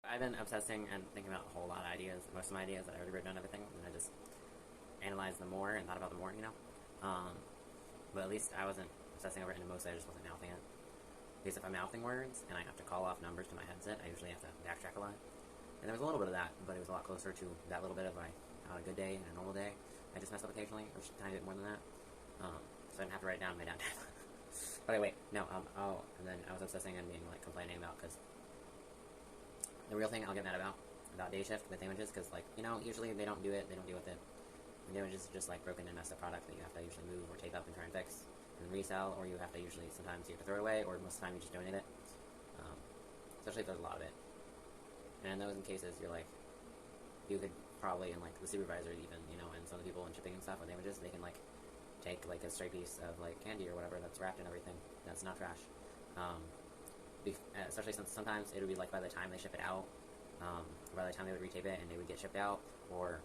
I've been obsessing and thinking about a whole lot of ideas. Most of my ideas that I already written down everything, and I just analyzed them more and thought about them more, you know? But at least I wasn't obsessing over it, and mostly I just wasn't mouthing it. Because if I'm mouthing words, and I have to call off numbers to my headset, I usually have to backtrack a lot. And there was a little bit of that, but it was a lot closer to that little bit of on a good day and a normal day. I just messed up occasionally, or just a tiny bit more than that. So I didn't have to write it down in my downtime. Okay, wait, no, and then I was obsessing and being, like, complaining about, because the real thing I'll get mad about day shift with damages, because, like, you know, usually they don't do it, they don't deal with it. And damages is just, like, broken and messed up product that you have to usually move or tape up and try and fix and resell, or you have to usually, sometimes you have to throw it away, or most of the time you just donate it. Especially if there's a lot of it. And in those cases, you're like, you could probably, and, like, the supervisor even, you know, and some of the people in shipping and stuff with damages, they can, like, take, like, a stray piece of, like, candy or whatever that's wrapped in everything that's not trash. Especially since sometimes it would be, like, by the time they ship it out, by the time they would retape it and it would get shipped out, or,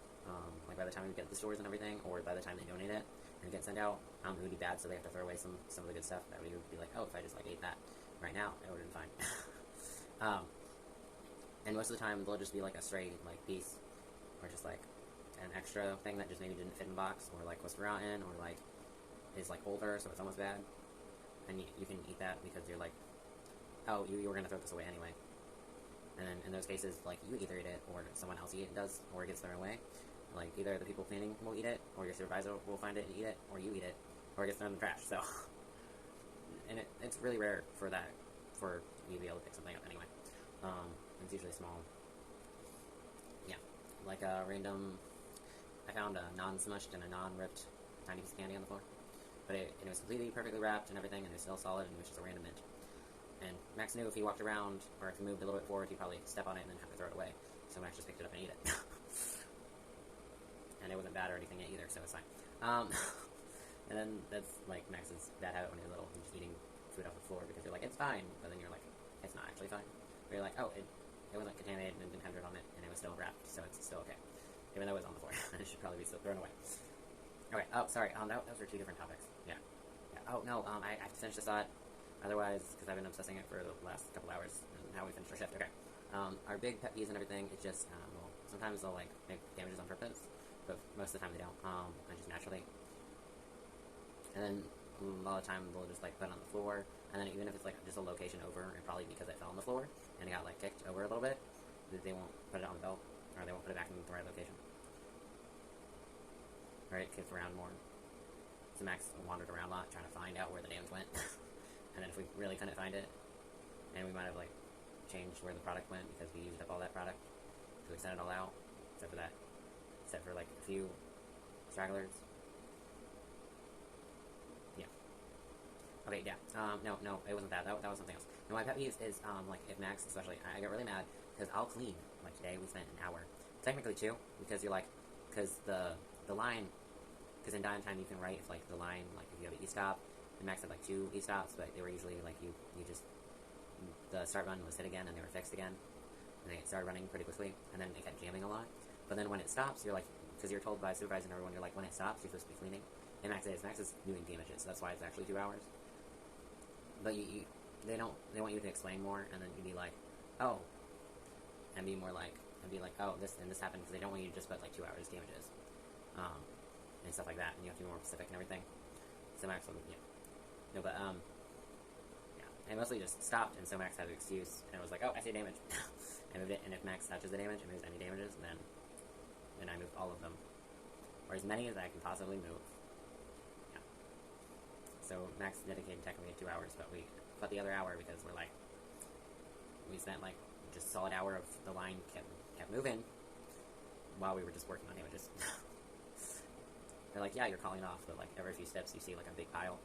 like, by the time we would get to the stores and everything, or by the time they donate it and get sent out, it would be bad, so they have to throw away some of the good stuff that we would be like, oh, if I just, like, ate that right now, it would have been fine. And most of the time, they'll just be, like, a stray, like, piece, or just, like, an extra thing that just maybe didn't fit in the box, or, like, was forgotten, or, like, is, like, older, so it's almost bad. And you can eat that because you're like, oh, you were going to throw this away anyway. And then in those cases, like, you either eat it, or someone else does, or it gets thrown away. Like, either the people cleaning will eat it, or your supervisor will find it and eat it, or you eat it, or it gets thrown in the trash, so. And it's really rare for you to be able to pick something up anyway. It's usually small. Yeah. Like a random, I found a non-smushed and a non-ripped tiny piece of candy on the floor. But it was completely perfectly wrapped and everything, and it was still solid, and it was just a random mint. And Max knew if he walked around, or if he moved a little bit forward, he'd probably step on it and then have to throw it away. So Max just picked it up and ate it. And it wasn't bad or anything either, so it's fine. And then that's, like, Max's bad habit when he was little, just eating food off the floor, because you're like, it's fine, but then you're like, it's not actually fine. But you're like, oh, it wasn't contaminated and didn't have dirt on it, and it was still wrapped, so it's still okay. Even though it was on the floor. It should probably be still thrown away. Okay, oh, sorry, those are two different topics. Yeah. Oh, no, I have to finish this thought, otherwise, because I've been obsessing it for the last couple hours, and now we finished our shift. Okay. Our big pet peeves and everything is just, well, sometimes they'll, like, make damages on purpose, but most of the time they don't, and just naturally. And then a lot of the time they'll just, like, put it on the floor, and then even if it's, like, just a location over, and probably because it fell on the floor, and it got, like, kicked over a little bit, they won't put it on the belt, or they won't put it back in the right location. Or it kicks around more. So Max wandered around a lot trying to find out where the damage went. And then if we really couldn't find it, and we might have, like, changed where the product went because we used up all that product, so we sent it all out, except for like a few stragglers. Yeah. Okay, yeah. No, it wasn't that. That was something else. No, my pet peeve is, like, if Max, especially, I get really mad, because I'll clean. Like, today we spent an hour. Technically two, because you're like, because the line, because in downtime you can write if, like, the line, like, if you have an e-stop, and Max had, like, 2 e-stops, but they were usually, like, you just, the start button was hit again, and they were fixed again, and they started running pretty quickly, and then it kept jamming a lot. But then when it stops, you're like, because you're told by supervisor and everyone, you're like, when it stops, you're supposed to be cleaning. And Max is doing damages, so that's why it's actually 2 hours. But they want you to explain more, and then you'd be like, oh, and be more like, oh, this happened, because they don't want you to just put, like, 2 hours damages, and stuff like that, and you have to be more specific and everything. So Max, yeah. No, but, yeah. I mostly just stopped, and so Max had an excuse, and it was like, oh, I see damage. I moved it, and if Max touches the damage and moves any damages, then I moved all of them. Or as many as I can possibly move. Yeah. So Max dedicated technically 2 hours, but we put the other hour because we spent, like, just a solid hour of the line kept moving while we were just working on damages. They're like, yeah, you're calling off, but, like, every few steps you see, like, a big pile.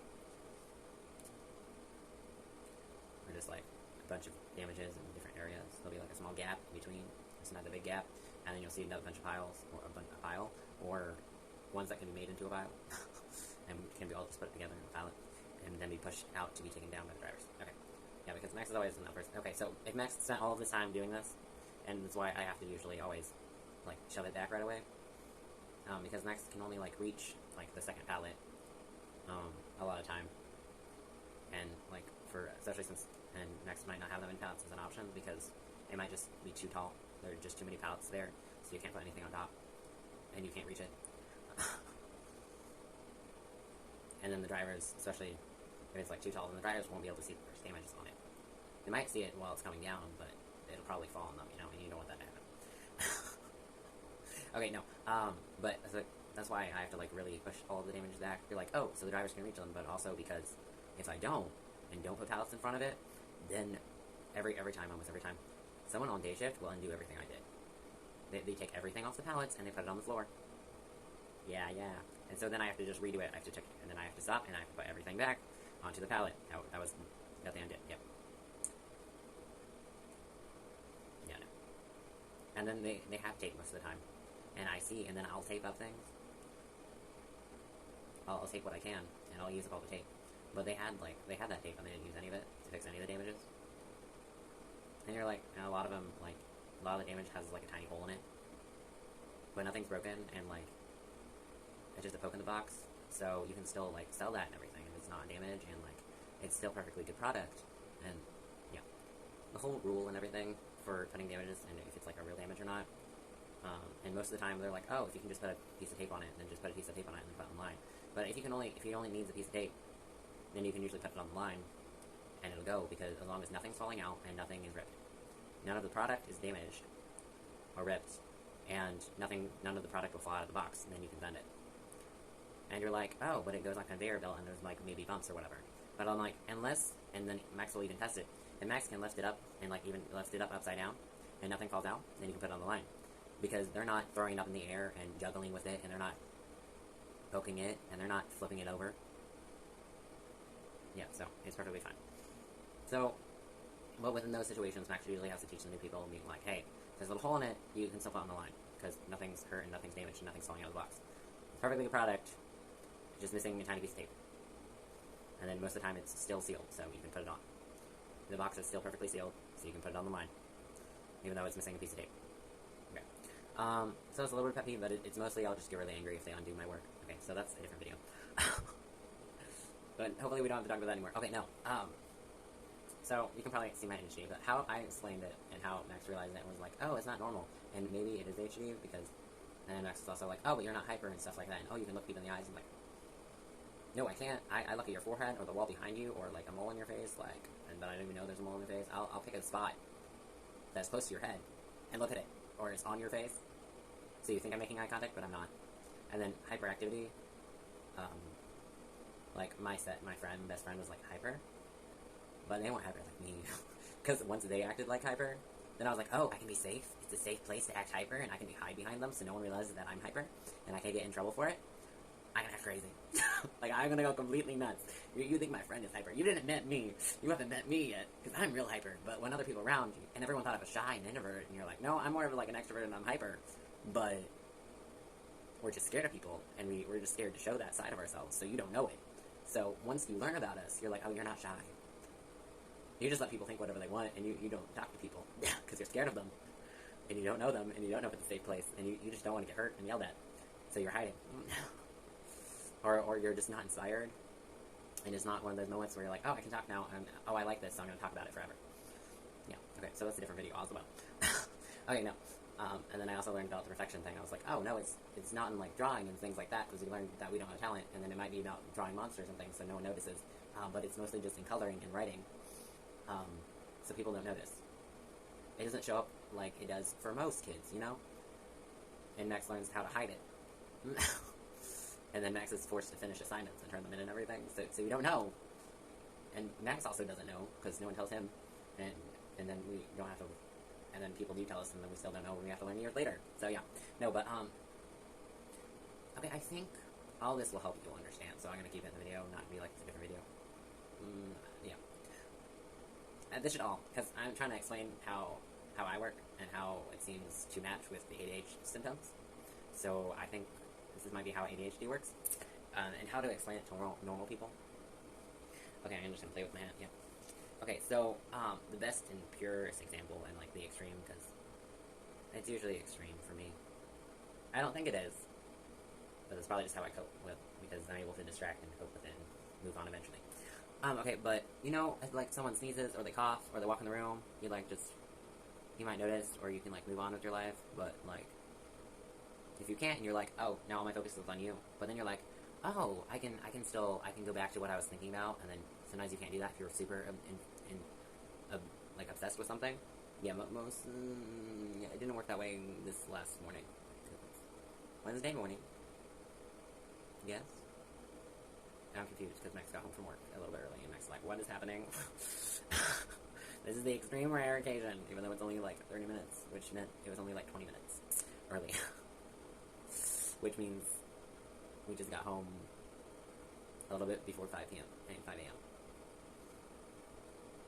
Or just, like, a bunch of damages in different areas. There'll be, like, a small gap in between. It's not a big gap. And then you'll see another bunch of piles, or a pile, or ones that can be made into a pile. And can be all just put together in a pallet. And then be pushed out to be taken down by the drivers. Okay. Yeah, because Max is always in that first. Okay, so if Max spent all of his time doing this, and that's why I have to usually always, like, shove it back right away. Because Max can only, like, reach, like, the second pallet, a lot of time. And, like, especially since, and Max might not have that many pallets as an option, because It might just be too tall. There are just too many pallets there, so you can't put anything on top, and you can't reach it. And then the drivers, especially if it's like too tall, then the drivers won't be able to see the first damages on it. They might see it while it's coming down, but it'll probably fall on them, you know, and you don't want that to happen. Okay, no, but that's why I have to like really push all of the damages back. You're like, oh, so the drivers can reach them, but also because if I don't, and don't put pallets in front of it, then almost every time, someone on day shift will undo everything I did. They take everything off the pallets and they put it on the floor. Yeah. And so then I have to just redo it. I have to check it, and then I have to stop, and I have to put everything back onto the pallet. That was the thing I did. Yep. Yeah. No. And then they have tape most of the time, and I see, and then I'll tape up things. I'll tape what I can, and I'll use up all the tape. But they had that tape, and they didn't use any of it to fix any of the damages. And you're like, and a lot of them, like, a lot of the damage has like a tiny hole in it, but nothing's broken, and like, it's just a poke in the box, so you can still like sell that and everything, and it's not damage, and like, it's still perfectly good product. And yeah, the whole rule and everything for cutting damages, and if it's like a real damage or not. And most of the time they're like, oh, if you can just put a piece of tape on it, then just put a piece of tape on it and put it on the line. But if he only needs a piece of tape, then you can usually put it on the line, and it'll go, because as long as nothing's falling out and nothing is ripped. None of the product is damaged or ripped, and none of the product will fall out of the box, and then you can send it. And you're like, oh, but it goes on a conveyor belt, and there's like maybe bumps or whatever. But I'm like, unless, and then Max will even test it, and Max can lift it up, and like even lift it up upside down, and nothing falls out, then you can put it on the line. Because they're not throwing it up in the air and juggling with it, and they're not poking it, and they're not flipping it over. Yeah, so it's perfectly fine. So, but within those situations, Max usually has to teach the new people, being like, hey, there's a little hole in it, you can still put it on the line, because nothing's hurt and nothing's damaged and nothing's falling out of the box. It's perfectly good product, just missing a tiny piece of tape. And then most of the time it's still sealed, so you can put it on. The box is still perfectly sealed, so you can put it on the line, even though it's missing a piece of tape. Okay. So it's a little bit of pet peeve, but it's mostly I'll just get really angry if they undo my work. Okay, so that's a different video. But hopefully we don't have to talk about that anymore. Okay, no. So you can probably see my ADHD, but how I explained it and how Max realized it was like, oh, it's not normal, and maybe it is ADHD because, and then Max was also like, oh, but you're not hyper and stuff like that, and oh, you can look people in the eyes, and like, no, I can't. I look at your forehead or the wall behind you or like a mole in your face, like, and then I don't even know there's a mole in your face. I'll pick a spot that's close to your head and look at it, or it's on your face, so you think I'm making eye contact, but I'm not. And then hyperactivity, like my best friend was like hyper, but they weren't hyper like me, because once they acted like hyper, then I was like, oh, I can be safe. It's a safe place to act hyper, and I can hide behind them so no one realizes that I'm hyper, and I can't get in trouble for it. I'm gonna act crazy. Like, I'm gonna go completely nuts. You think my friend is hyper. You didn't met me. You haven't met me yet, because I'm real hyper. But when other people around you, and everyone thought I was shy and introvert, and you're like, no, I'm more of like an extrovert and I'm hyper. But we're just scared of people, and we're just scared to show that side of ourselves, so you don't know it. So once you learn about us, you're like, oh, you're not shy. You just let people think whatever they want, and you don't talk to people, because you're scared of them, and you don't know them, and you don't know if it's a safe place, and you just don't want to get hurt and yelled at, so you're hiding. Or you're just not inspired, and it's not one of those moments where you're like, oh, I can talk now, and oh, I like this, so I'm going to talk about it forever. Yeah, okay, so that's a different video as well. Okay, no. And then I also learned about the perfection thing. I was like, oh, no, it's not in, like, drawing and things like that, because we learned that we don't have talent, and then it might be about drawing monsters and things, so no one notices. But it's mostly just in coloring and writing, so people don't notice. It doesn't show up like it does for most kids, you know? And Max learns how to hide it. And then Max is forced to finish assignments and turn them in and everything, so you don't know. And Max also doesn't know, because no one tells him, and then we don't have to, and then people do tell us, and then we still don't know when we have to learn years later. So yeah, no, but, okay, I think all this will help you understand, so I'm going to keep it in the video, not be like it's a different video. Yeah. And this should all, because I'm trying to explain how I work, and how it seems to match with the ADHD symptoms. So I think this might be how ADHD works, and how to explain it to normal people. Okay, I'm just going to play with my hand, yeah. Okay, so, the best and purest example, and like the extreme, because it's usually extreme for me. I don't think it is, but it's probably just how I cope with, because I'm able to distract and cope with it and move on eventually. Okay, but, you know, if, like, someone sneezes, or they cough, or they walk in the room, you, like, just you might notice, or you can, like, move on with your life, but, like, if you can't, and you're like, oh, now all my focus is on you, but then you're like, oh, I can go back to what I was thinking about, and then sometimes you can't do that if you're super, like, obsessed with something. Yeah, yeah, it didn't work that way this last morning. Wednesday morning. Yes? I'm confused, because Max got home from work a little bit early, and Max is like, what is happening? This is the extreme rare occasion, even though it's only, like, 30 minutes, which meant it was only, like, 20 minutes early. Which means we just got home a little bit before 5 p.m. and 5 a.m.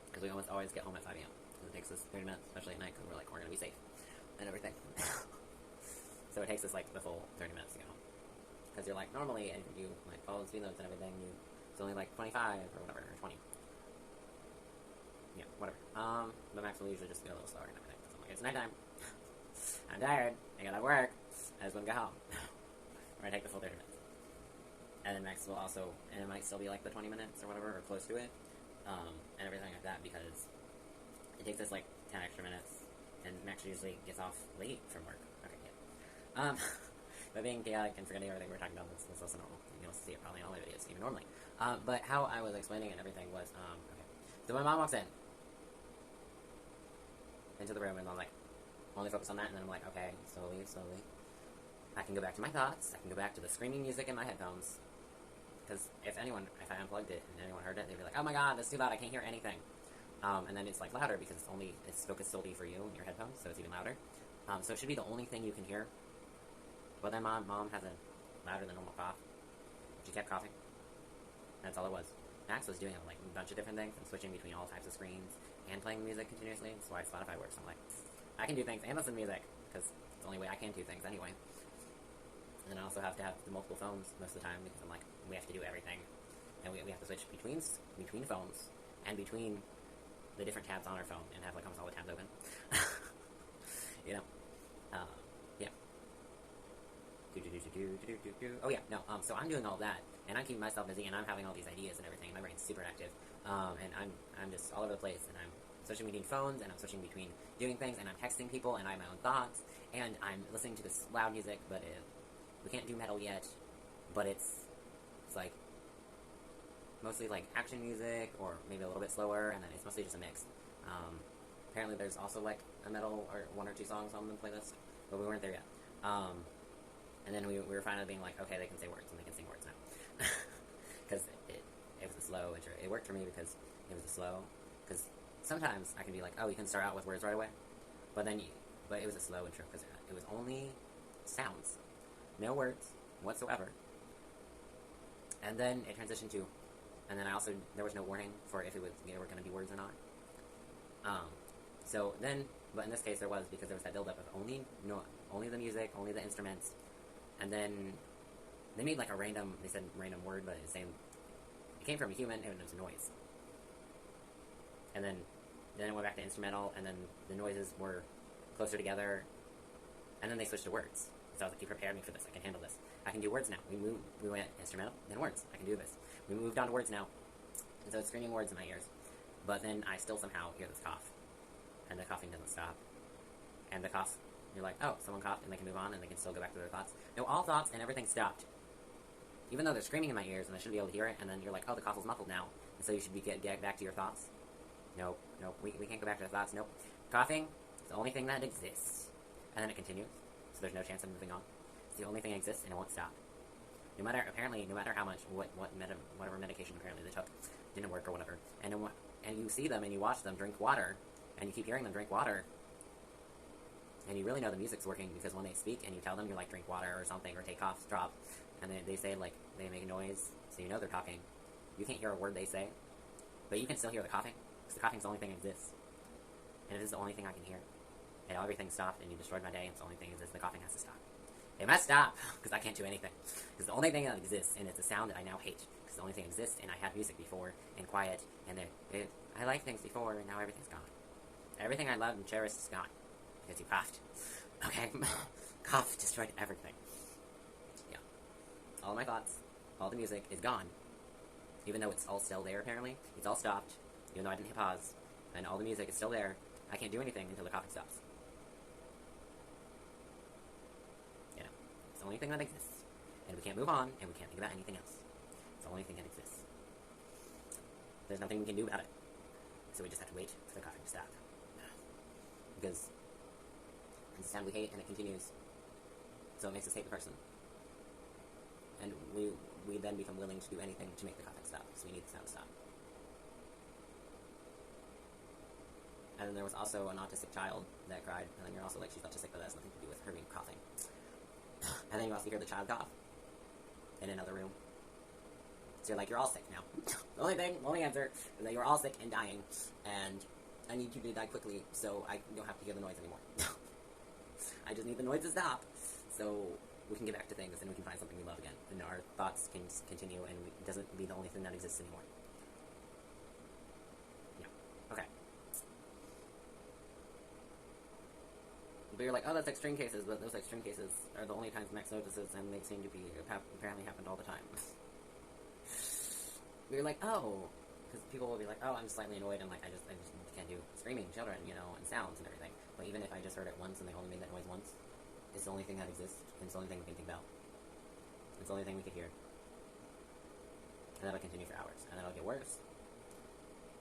Because we almost always get home at 5 a.m. Because it takes us 30 minutes, especially at night, because we're like, we're going to be safe and everything. So it takes us, like, the full 30 minutes to get home. Because you're like, normally, if you, like, follow the speed limits and everything, it's only, like, 25 or whatever, or 20. Yeah, whatever. But Max will usually just go a little slower and everything. So I'm like, it's nighttime. I'm tired. I gotta work. I just want to go home. Or I take the full 30 minutes. And then Max will also, and it might still be like the 20 minutes or whatever, or close to it. And everything like that, because it takes us like 10 extra minutes. And Max usually gets off late from work. Okay, yeah. But being chaotic and forgetting everything we're talking about, that's also normal. You'll see it probably in all my videos, even normally. But how I was explaining it and everything was, okay. So my mom walks into the room, and I'm like, only focus on that, and then I'm like, okay, slowly. I can go back to my thoughts, I can go back to the screaming music in my headphones, because if I unplugged it and anyone heard it, they'd be like, oh my god, that's too loud, I can't hear anything. And then it's like louder, because it's focused solely for you in your headphones, so it's even louder. So it should be the only thing you can hear. But then mom has a louder than normal cough. She kept coughing. That's all it was. Max was doing like a bunch of different things and switching between all types of screens and playing music continuously. That's why Spotify works. I'm like, I can do things and listen to music, because it's the only way I can do things anyway. And then I also have to have the multiple phones most of the time, because I'm like, we have to do everything. And we have to switch between phones and between the different tabs on our phone and have like almost all the tabs open. You know? Yeah. Oh yeah, no, so I'm doing all that, and I'm keeping myself busy, and I'm having all these ideas and everything, and my brain's super active, and I'm just all over the place, and I'm switching between phones, and I'm switching between doing things, and I'm texting people, and I have my own thoughts, and I'm listening to this loud music, but we can't do metal yet, but it's like, mostly like action music, or maybe a little bit slower, and then it's mostly just a mix. Apparently there's also like a metal, or 1 or 2 songs on the playlist, but we weren't there yet. And then we were finally being like, okay, they can say words, and they can sing words now. Because it was a slow intro. It worked for me because it was a slow, because sometimes I can be like, oh, you can start out with words right away, but it was a slow intro, because it was only sounds, no words whatsoever. And then it transitioned to, and then there was no warning for if there were going to be words or not. So then, but in this case there was, because there was that build-up of only the music, only the instruments, and then they made like they said random word, but it came from a human, and it was a noise. And then it went back to instrumental, and then the noises were closer together, and then they switched to words. So I was like, you prepared me for this, I can handle this. I can do words now. We went instrumental, then words. I can do this. We moved on to words now. And so it's screaming words in my ears. But then I still somehow hear this cough. And the coughing doesn't stop. And the cough, you're like, oh, someone coughed, and they can move on, and they can still go back to their thoughts. No, all thoughts and everything stopped. Even though they're screaming in my ears, and I shouldn't be able to hear it, and then you're like, oh, the cough is muffled now. And so you should get back to your thoughts. Nope, we can't go back to the thoughts, nope. Coughing is the only thing that exists. And then it continues, so there's no chance of moving on. It's the only thing that exists, and it won't stop. No matter how much, whatever medication apparently they took didn't work or whatever. And you see them, and you watch them drink water, and you keep hearing them drink water, and you really know the music's working, because when they speak, and you tell them, you're like, drink water or something, or take coughs, drop, and they say, like, they make a noise, so you know they're talking. You can't hear a word they say, but you can still hear the coughing, because the coughing's the only thing that exists. And it is the only thing I can hear. And everything stopped, and you destroyed my day, and it's the only thing that exists. The coughing has to stop. It must stop, because I can't do anything. Because the only thing that exists, and it's a sound that I now hate, because the only thing that exists, and I had music before, and quiet, and I liked things before, and now everything's gone. Everything I loved and cherished is gone, because you coughed. Okay? Cough destroyed everything. Yeah. All my thoughts, all the music is gone. Even though it's all still there, apparently. It's all stopped, even though I didn't hit pause, and all the music is still there. I can't do anything until the coughing stops. You know, it's the only thing that exists. And we can't move on, and we can't think about anything else. It's the only thing that exists. There's nothing we can do about it. So we just have to wait for the coughing to stop. Because it's a sound we hate, and it continues. So it makes us hate the person. And we then become willing to do anything to make the coughing stop, because we need the sound to stop. And then there was also an autistic child that cried, and then you're also like, she's autistic, but that has nothing to do with her being coughing. And then you also hear the child cough in another room. So you're like, you're all sick now. The only answer is that you're all sick and dying, and I need you to die quickly so I don't have to hear the noise anymore. I just need the noise to stop so we can get back to things and we can find something we love again, and our thoughts can continue, and it doesn't be the only thing that exists anymore. Yeah. Okay. But you're like, oh, that's extreme cases, but those extreme cases are the only times Max notices, and they seem to be apparently happened all the time. But you're like, oh, because people will be like, oh, I'm slightly annoyed, and like I just can't do screaming children, you know, and sounds and everything. But even if I just heard it once and they only made that noise once, it's the only thing that exists, and it's the only thing we can think about. It's the only thing we can hear. And that'll continue for hours, and that'll get worse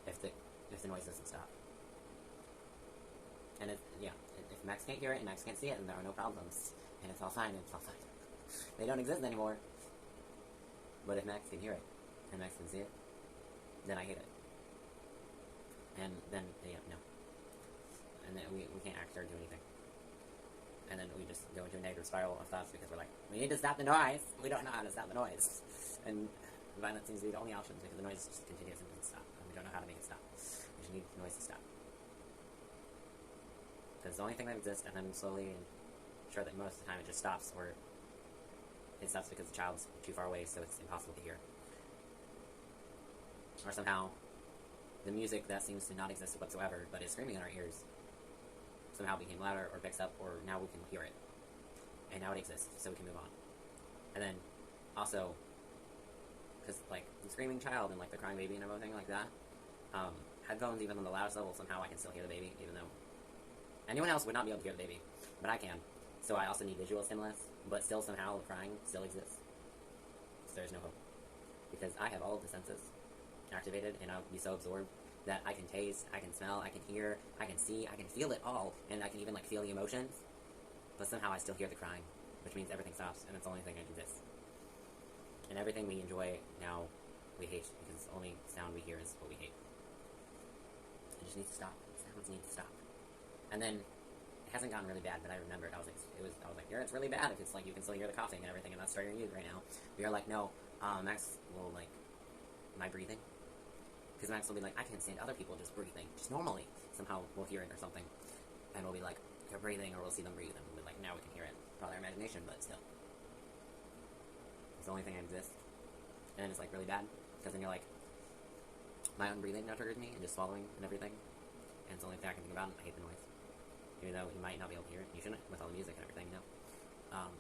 if the noise doesn't stop. And if Max can't hear it and Max can't see it, then there are no problems, and it's all fine. They don't exist anymore. But if Max can hear it and Max can see it, then I hate it. And then no. And then we can't act or do anything. And then we just go into a negative spiral of thoughts because we're like, we need to stop the noise. We don't know how to stop the noise. And violence seems to be the only option because the noise just continues and doesn't stop. And we don't know how to make it stop. We just need the noise to stop. Because it's the only thing that exists, and then slowly, and sure that most of the time it just stops, or it stops because the child's too far away, so it's impossible to hear. Or somehow, the music that seems to not exist whatsoever, but is screaming in our ears, somehow became louder, or picks up, or now we can hear it. And now it exists, so we can move on. And then, also, because, like, the screaming child and, like, the crying baby and everything like that, headphones, even on the loudest level, somehow I can still hear the baby, even though anyone else would not be able to hear the baby, but I can. So I also need visual stimulus, but still somehow the crying still exists. So there's no hope. Because I have all of the senses activated, and I'll be so absorbed that I can taste, I can smell, I can hear, I can see, I can feel it all, and I can even, like, feel the emotions, but somehow I still hear the crying, which means everything stops, and it's the only thing that exists. And everything we enjoy now, we hate, because the only sound we hear is what we hate. It just needs to stop. Sounds need to stop. And then, it hasn't gotten really bad, but I remember it. I was like, yeah, it's really bad if it's like you can still hear the coughing and everything, and that's triggering you right now. But you're like, no, Max will, like, my breathing. Because Max will be like, I can't stand other people just breathing, just normally. Somehow we'll hear it or something. And we'll be like, they're breathing, or we'll see them breathe, and we'll be like, now we can hear it. Probably our imagination, but still. It's the only thing that exists. And then it's, like, really bad. Because then you're like, my own breathing now triggers me, and just swallowing and everything. And it's the only thing I can think about, and I hate the noise. Even though you might not be able to hear it. You shouldn't, with all the music and everything, you know.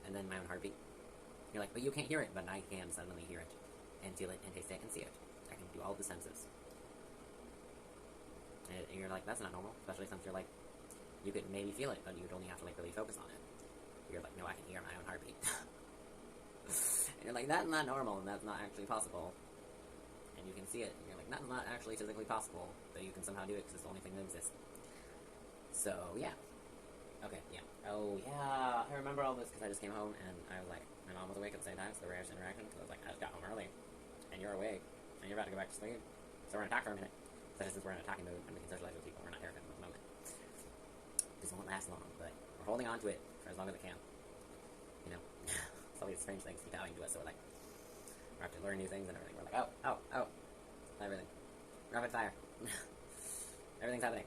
And then my own heartbeat. You're like, but you can't hear it, but I can suddenly hear it. And feel it, and taste it, and see it. I can do all the senses. And you're like, that's not normal. Especially since you're like, you could maybe feel it, but you'd only have to, like, really focus on it. You're like, no, I can hear my own heartbeat. And you're like, that's not normal, and that's not actually possible. And you can see it, and you're like, that's not actually physically possible, but you can somehow do it because it's the only thing that exists. So, yeah. Okay, yeah. Oh, yeah, I remember all this because I just came home, and I was like, my mom was awake at the same time, so the rarest interaction, because I was like, I just got home early, and you're awake, and you're about to go back to sleep, so we're going to talk for a minute. Especially since we're in a talking mood, and we can socialize with people, we're not terrified at the moment. This won't last long, but we're holding on to it for as long as it can. You know? It's all these strange things keep happening to us, so we're like, we have to learn new things and everything. We're like, oh, everything. Rapid fire. Everything's happening.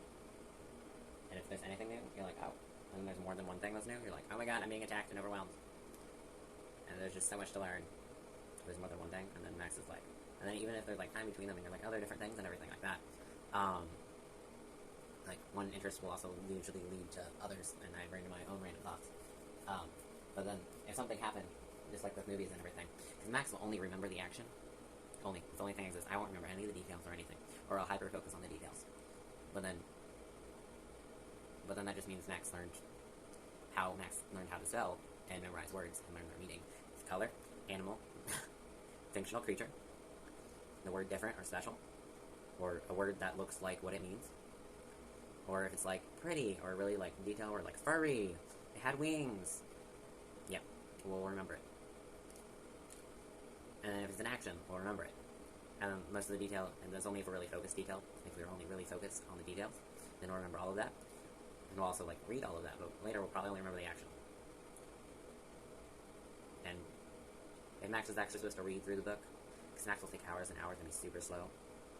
And if there's anything new, you're like, oh. And then there's more than one thing that's new, you're like, oh my god, I'm being attacked and overwhelmed. And there's just so much to learn. There's more than one thing, and then Max is like, and then even if there's, like, time between them, and you're like, oh, there are different things and everything like that. Like, one interest will also usually lead to others, and I bring my own random thoughts. But then, if something happened, just like with movies and everything, because Max will only remember the action. It's the only thing that exists. I won't remember any of the details or anything. Or I'll hyper-focus on the details. But then, but then that just means Max learned how to spell and memorize words and learn their meaning. It's color, animal, fictional creature, the word different or special, or a word that looks like what it means, or if it's like pretty or really like detail, or like furry, it had wings. Yeah, we'll remember it. And if it's an action, we'll remember it. And most of the detail, and that's only if we're really focused detail. If we're only really focused on the details, then we'll remember all of that. And we'll also like read all of that, but later we'll probably only remember the action. And if Max is actually supposed to read through the book, because Max will take hours and hours and be super slow.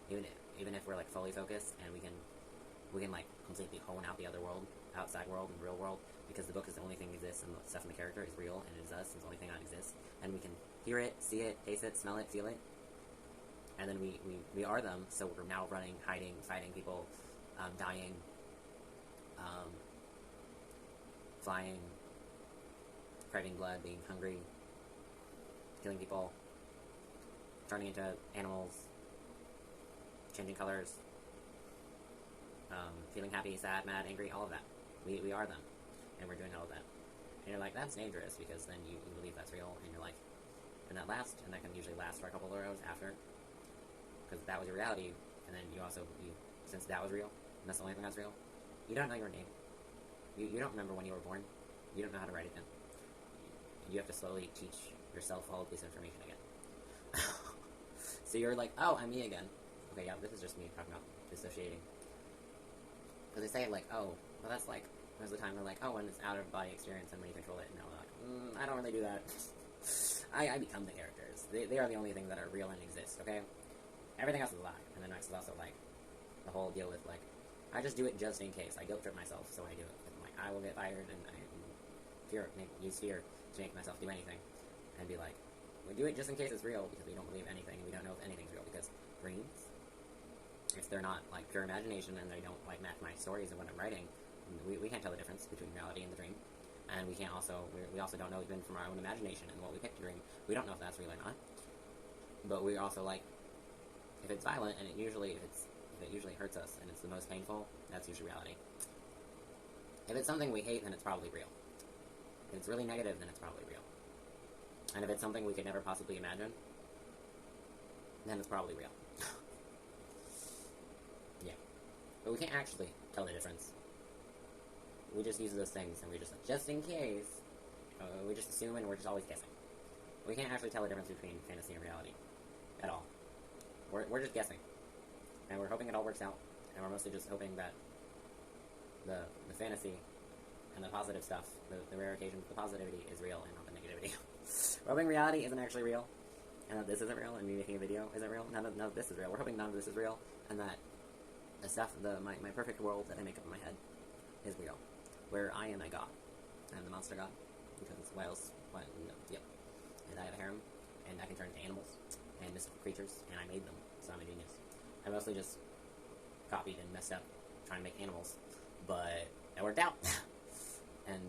Even if we're like fully focused and we can like completely hone out the other world, outside world and real world, because the book is the only thing that exists and the stuff in the character is real and it is us, it's the only thing that exists. And we can hear it, see it, taste it, smell it, feel it. And then we are them, so we're now running, hiding, fighting people, dying, flying, craving blood, being hungry, killing people, turning into animals, changing colors, feeling happy, sad, mad, angry, all of that. We are them, and we're doing all of that. And you're like, that's dangerous, because then you believe that's real, and you're like, and that can usually last for a couple of rows after, because that was your reality, and then since that was real, and that's the only thing that's real, you don't know your name. You don't remember when you were born. You don't know how to write it down. You have to slowly teach yourself all of this information again. So you're like, oh, I'm me again. Okay, yeah, this is just me talking about dissociating. Because they say, like, oh, well, that's like, most of the time they're like, oh, when it's out of body experience and when you control it, and they're like, I don't really do that. I become the characters. They are the only things that are real and exist, okay? Everything else is a lie. And then Max is also like, the whole deal with, like, I just do it just in case. I guilt trip myself, so I do it. And, like, I will get fired, and I use fear to make myself do anything. And be like, we do it just in case it's real, because we don't believe anything, and we don't know if anything's real, because dreams, if they're not, like, pure imagination, and they don't, like, match my stories and what I'm writing, we can't tell the difference between reality and the dream. And we also don't know, even from our own imagination and what we picked to dream, we don't know if that's real or not. But we also, like, if it's violent, and if it usually hurts us, and it's the most painful, that's usually reality. If it's something we hate, then it's probably real. If it's really negative, then it's probably real. And if it's something we could never possibly imagine, then it's probably real. Yeah. But we can't actually tell the difference. We just use those things, and we just in case, we just assume, and we're just always guessing. We can't actually tell the difference between fantasy and reality. At all. We're just guessing. And we're hoping it all works out. And we're mostly just hoping that the fantasy and the positive stuff, the rare occasions, the positivity is real and not the negativity. We're hoping reality isn't actually real, and that this isn't real, and me making a video isn't real. None of this is real. We're hoping none of this is real, and that the stuff, my perfect world that I make up in my head is real. Where I am a god. I'm the monster god. Because why else? Yep. And I have a harem, and I can turn into animals and mystical creatures, and I made them, so I'm a genius. I mostly just copied and messed up trying to make animals, but it worked out. And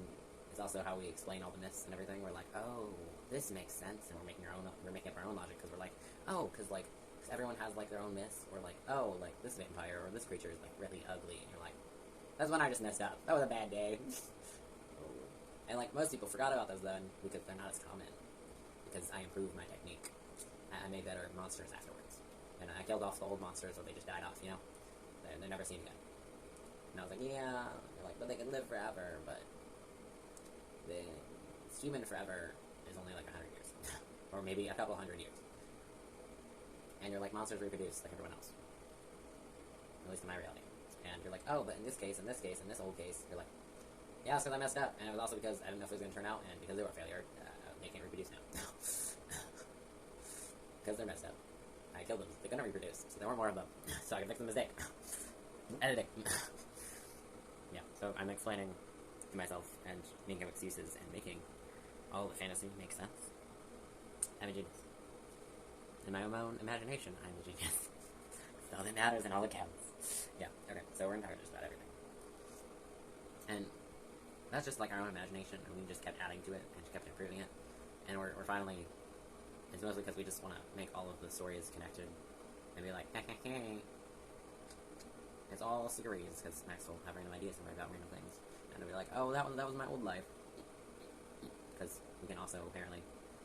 it's also how we explain all the myths and everything. We're like, oh, this makes sense, and we're making up our own logic, because we're like, oh, because like, cause everyone has like their own myths. We're like, oh, like this vampire or this creature is like really ugly, and you're like, that's when I just messed up. That was a bad day. And like most people forgot about those then, because they're not as common. Because I improved my technique. I made better monsters afterwards. And I killed off the old monsters, or they just died off, you know? They're never seen again. And I was like, yeah, they're like, but they can live forever, but human forever is only like 100 years. Or maybe a couple hundred years. And you're like, monsters reproduce like everyone else. At least in my reality. And you're like, oh, but in this case, in this old case, you're like, yeah, it's because I messed up, and it was also because I didn't know if it was going to turn out, and because they were a failure, they can't reproduce now. Because they're messed up. I killed them. They're going to reproduce, so there weren't more of them. So I can fix the mistake. Editing. Yeah, so I'm explaining to myself, and making up excuses, and making all the fantasy make sense. I'm a genius. In my own imagination, I'm a genius. It's all that matters and all that counts. Yeah, okay, so we're entirely just about everything. And that's just like our own imagination, and we just kept adding to it, and just kept improving it. And we're finally, it's mostly because we just want to make all of the stories connected, and be like, hey, it's all secrecies, because Max will have random ideas about random things. And it'll be like, oh, that was my old life. Because we can also, apparently,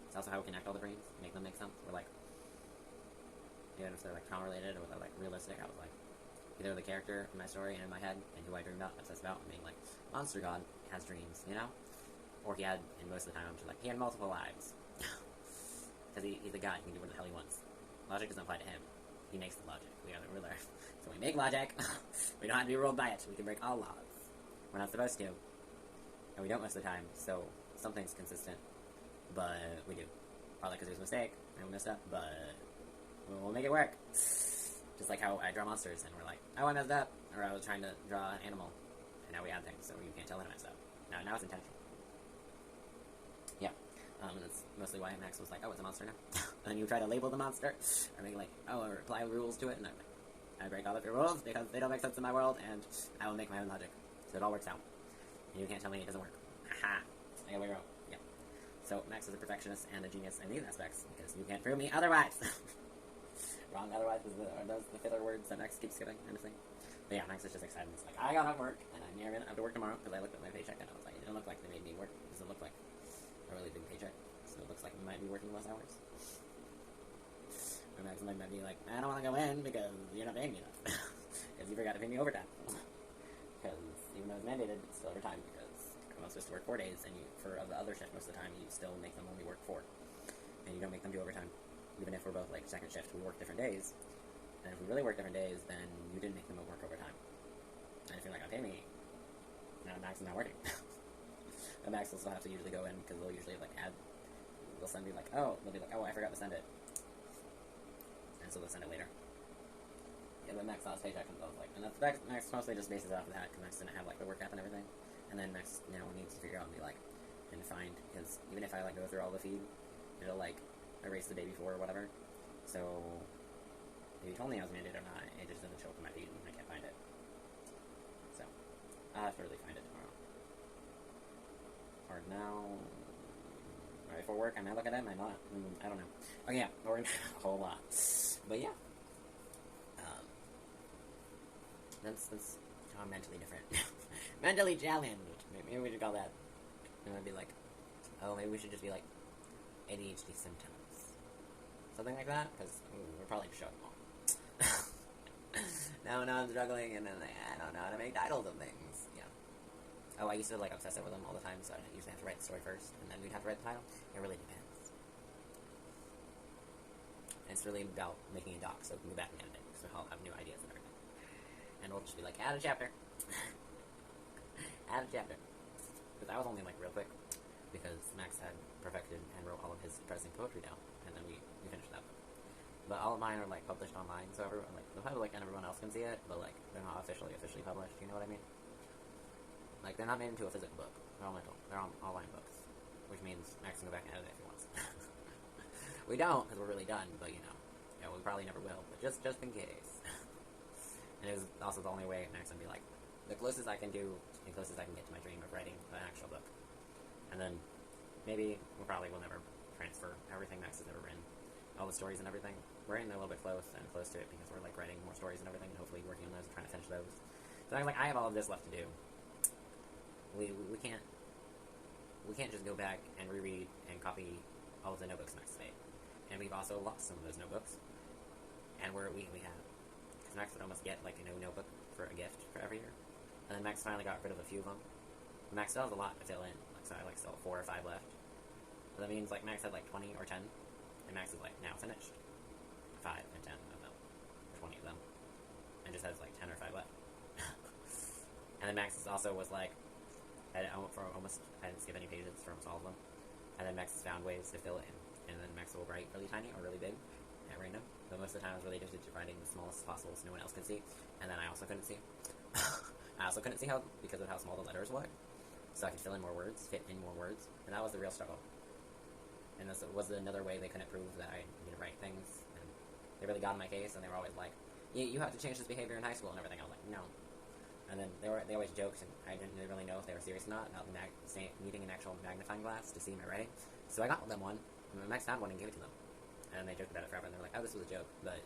it's also how we connect all the brains, make them make sense. We're like, even if they're like trauma-related or they're like realistic, I was like, either the character in my story and in my head, and who I dreamed about, obsessed about, being like, Monster God has dreams, you know? Or he had, and most of the time I'm just like, he had multiple lives. Because he's a god, he can do what the hell he wants. Logic doesn't apply to him. He makes the logic. We are the ruler. So we make logic. We don't have to be ruled by it. We can break all laws. We're not supposed to. And we don't most of the time, so something's consistent. But we do. Probably because it was a mistake, and we messed up, but we'll make it work. Just like how I draw monsters, and we're like, oh, I messed up. Or I was trying to draw an animal, and now we add things, so you can't tell that I messed up. Now it's intentional. Yeah. And that's mostly why Max was like, oh, it's a monster now. And then you try to label the monster, or make like, oh, or apply rules to it, and I'm like, I break all of your rules because they don't make sense in my world, and I will make my own logic. So it all works out. And you can't tell me it doesn't work. Aha! I got way wrong. Yeah. So Max is a perfectionist and a genius in these aspects, because you can't prove me otherwise. Wrong otherwise are those the filler words that Max keeps skipping, kind of thing. But yeah, Max is just excited. It's like, I got off work, and I'm near gonna have to work tomorrow, because I looked at my paycheck, and I was like, it doesn't look like they made me work. It doesn't look like a really big paycheck. So it looks like we might be working less hours. Or Max might be like, I don't want to go in because you're not paying me enough. Because you forgot to pay me overtime. Because even though it's mandated, it's still overtime because I'm supposed to work 4 days, and for the other shift most of the time, you still make them only work 4. And you don't make them do overtime. Even if we're both like second shift, we work different days. And if we really work different days, then you didn't make them work overtime. And if you're not going to pay me, Max is not working. But Max will still have to usually go in because they'll usually like add. They'll send me like, oh, they'll be like, oh, I forgot to send it. And so they'll send it later. Yeah, but Max lost paycheck, and I was like, and that's Max mostly just bases it off of that because Max didn't have like the work app and everything. And then Max needs to figure out and be like, and find, because even if I like go through all the feed, it'll like erase the day before or whatever. So if you told me I was mandated or not, it just doesn't show up in my feed and I can't find it. So I'll have to really find it tomorrow. Or now. Right, for work, I might look at it, I might not. I don't know. Oh yeah, we're gonna have a whole lot. But yeah. That's how I'm mentally different. Mentally challenged. Maybe we should call that. And I'd be like, oh, maybe we should just be like ADHD symptoms. Something like that, because we're probably just showing them all. now I'm struggling, and then I don't know how to make titles of things. Yeah. Oh, I used to like obsess over them all the time, so I usually have to write the story first, and then we'd have to write the title. It really depends. And it's really about making a doc, so we can go back and edit it, so I'll have new ideas and everything. And we'll just be like, add a chapter. Add a chapter. Because I was only like real quick, because Max had perfected and wrote all of his depressing poetry down, and then we finished that book. But all of mine are like published online, so everyone, like, the public and everyone else can see it, but like they're not officially published. You know what I mean? Like they're not made into a physical book. They're all mental. They're all online books, which means Max can go back and edit it if he wants. We don't, because we're really done. But you know, we probably never will. But just in case. And it was also the only way Max would be like, the closest I can do, the closest I can get to my dream of writing an actual book. And then maybe we probably will never transfer everything Max has ever written, all the stories and everything. We're getting a little bit close to it because we're like writing more stories and everything, and hopefully working on those and trying to finish those. So I'm like, I have all of this left to do. We can't just go back and reread and copy all of the notebooks Max made. And we've also lost some of those notebooks. And we have, because Max would almost get like a new notebook for a gift for every year. And then Max finally got rid of a few of them. Max still has a lot to fill in, like, so I like still 4 or 5 left. So that means like Max had like 20 or 10, and Max is like now finished 5 and 10 of them, or 20 of them, and just has like 10 or 5 left. And then Max also was like, I didn't skip any pages for almost all of them. And then Max has found ways to fill it in, and then Max will write really tiny or really big at random. But most of the time I was really addicted to writing the smallest possible so no one else could see. And then I also couldn't see. I also couldn't see how, because of how small the letters were. So I could fill in more words, fit in more words. And that was the real struggle. And this was another way they couldn't prove that I need to write things. And they really got in my case, and they were always like, you have to change this behavior in high school and everything. I was like, no. And then they always joked, and I didn't really know if they were serious or not, about needing an actual magnifying glass to see my writing. So I got them one, and Max found one and gave it to them. And they joked about it forever, and they were like, oh, this was a joke. But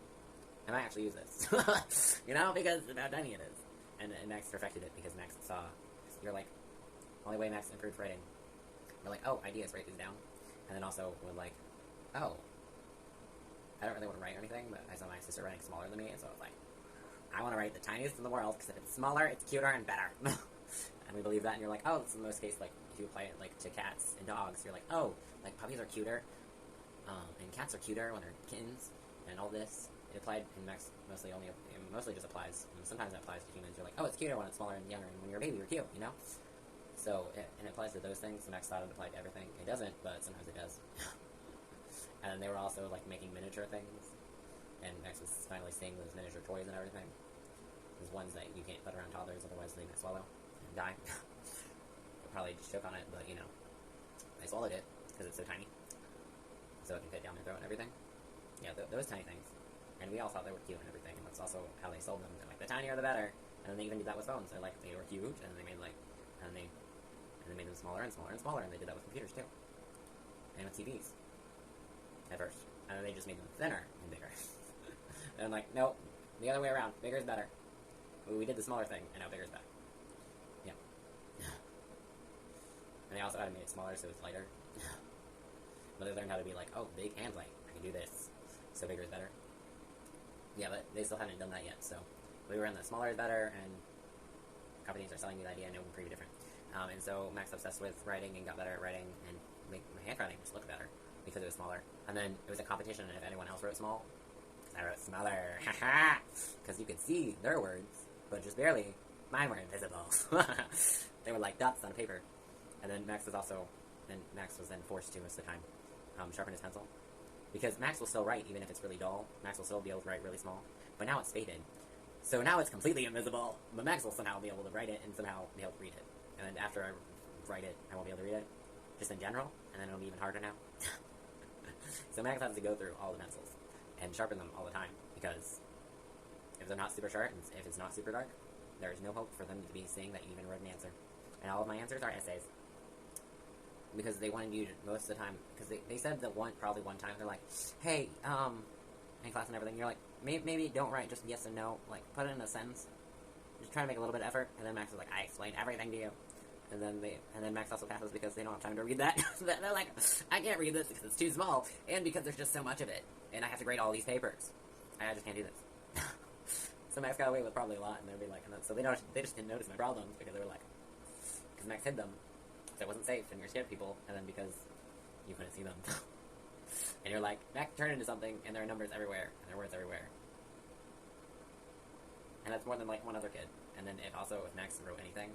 I might actually use this. You know, because of how tiny it is. And Max perfected it because Max saw, you're like, only way Max improved writing. We're like, oh, ideas, write these down. And then also, we're like, oh, I don't really want to write anything, but I saw my sister writing smaller than me, and so I was like, I want to write the tiniest in the world, because if it's smaller, it's cuter and better. And we believe that, and you're like, oh, it's in most cases, like, if you apply it, like, to cats and dogs, you're like, oh, like, puppies are cuter, and cats are cuter when they're kittens, and all this. It applied in Max mostly just applies, and sometimes it applies to humans. You're like, oh, it's cuter when it's smaller and younger, and when you're a baby, you're cute, you know? So, and it applies to those things. Max thought it applied to everything. It doesn't, but sometimes it does. And they were also, like, making miniature things, and Max was finally seeing those miniature toys and everything. There's ones that you can't put around toddlers, otherwise they might swallow and die. They'll probably just choke on it, but, you know, I swallowed it, because it's so tiny. So it can fit down their throat and everything. Yeah, those tiny things. And we all thought they were cute and everything, and that's also how they sold them. They're like, the tinier the better. And then they even did that with phones. They're like, they were huge, and they made like, and they made them smaller and smaller and smaller, and they did that with computers too. And with TVs. At first. And then they just made them thinner and bigger. And I'm like, nope, the other way around. Bigger is better. Well, we did the smaller thing, and now bigger is better. Yeah. And they also had to make it smaller so it's lighter. But they learned how to be like, oh, big and light. I can do this. So bigger is better. Yeah, but they still haven't done that yet, so we were in the smaller is better, and companies are selling me the idea, and it will be pretty different. And so Max obsessed with writing and got better at writing, and make my handwriting just look better because it was smaller. And then it was a competition, and if anyone else wrote small, I wrote smaller, haha, because you could see their words, but just barely. Mine were invisible. They were like dots on a paper. And then Max was then forced to most of the time sharpen his pencil. Because Max will still write, even if it's really dull. Max will still be able to write really small. But now it's faded. So now it's completely invisible. But Max will somehow be able to write it and somehow be able to read it. And then after I write it, I won't be able to read it. Just in general. And then it'll be even harder now. So Max has to go through all the pencils and sharpen them all the time. Because if they're not super sharp, and if it's not super dark, there is no hope for them to be seeing that you even wrote an answer. And all of my answers are essays. Because they wanted you to, most of the time, because they said that probably one time, they're like, hey, in class and everything, you're like, maybe don't write just yes and no, like, put it in a sentence, just try to make a little bit of effort, and then Max was like, I explained everything to you, and then Max also passes because they don't have time to read that, they're like, I can't read this because it's too small, and because there's just so much of it, and I have to grade all these papers, I just can't do this. So Max got away with probably a lot, and they'd be like, so they just didn't notice my problems, because they were like, because Max hid them, so it wasn't safe, and you're scared of people, and then because you couldn't see them. And you're like, Max turned into something, and there are numbers everywhere, and there are words everywhere. And that's more than, like, one other kid. And then if Max wrote anything,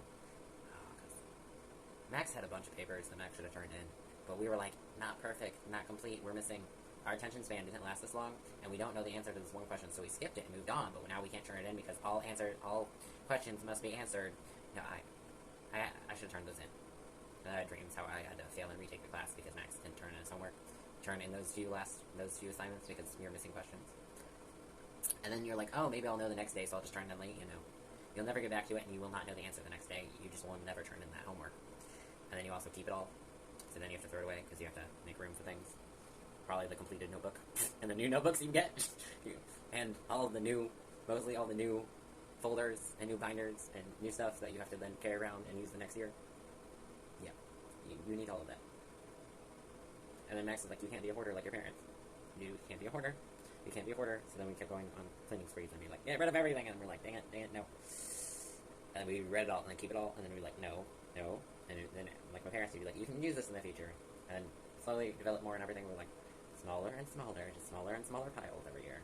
Max had a bunch of papers that Max should have turned in, but we were like, not perfect, not complete, we're missing. Our attention span didn't last this long, and we don't know the answer to this one question, so we skipped it and moved on, but now we can't turn it in because all questions must be answered. No, I should have turned those in. I had dreams how I had to fail and retake the class because Max didn't turn in his homework, turn in those few assignments because we were missing questions. And then you're like, oh, maybe I'll know the next day, so I'll just turn it in late, you know. You'll never get back to it, and you will not know the answer the next day. You just will never turn in that homework. And then you also keep it all, so then you have to throw it away because you have to make room for things. Probably the completed notebook, and the new notebooks you can get, and mostly all the new folders and new binders and new stuff that you have to then carry around and use the next year. Yeah, you need all of that. And then Max is like, you can't be a hoarder like your parents. You can't be a hoarder. You can't be a hoarder. So then we kept going on cleaning sprees and be like, get rid of everything. And we're like, dang it, no. And we read it all and then keep it all. And then we'd be like, no. And then, like my parents would be like, you can use this in the future. And slowly develop more and everything. We're like, smaller and smaller, just smaller and smaller piles every year.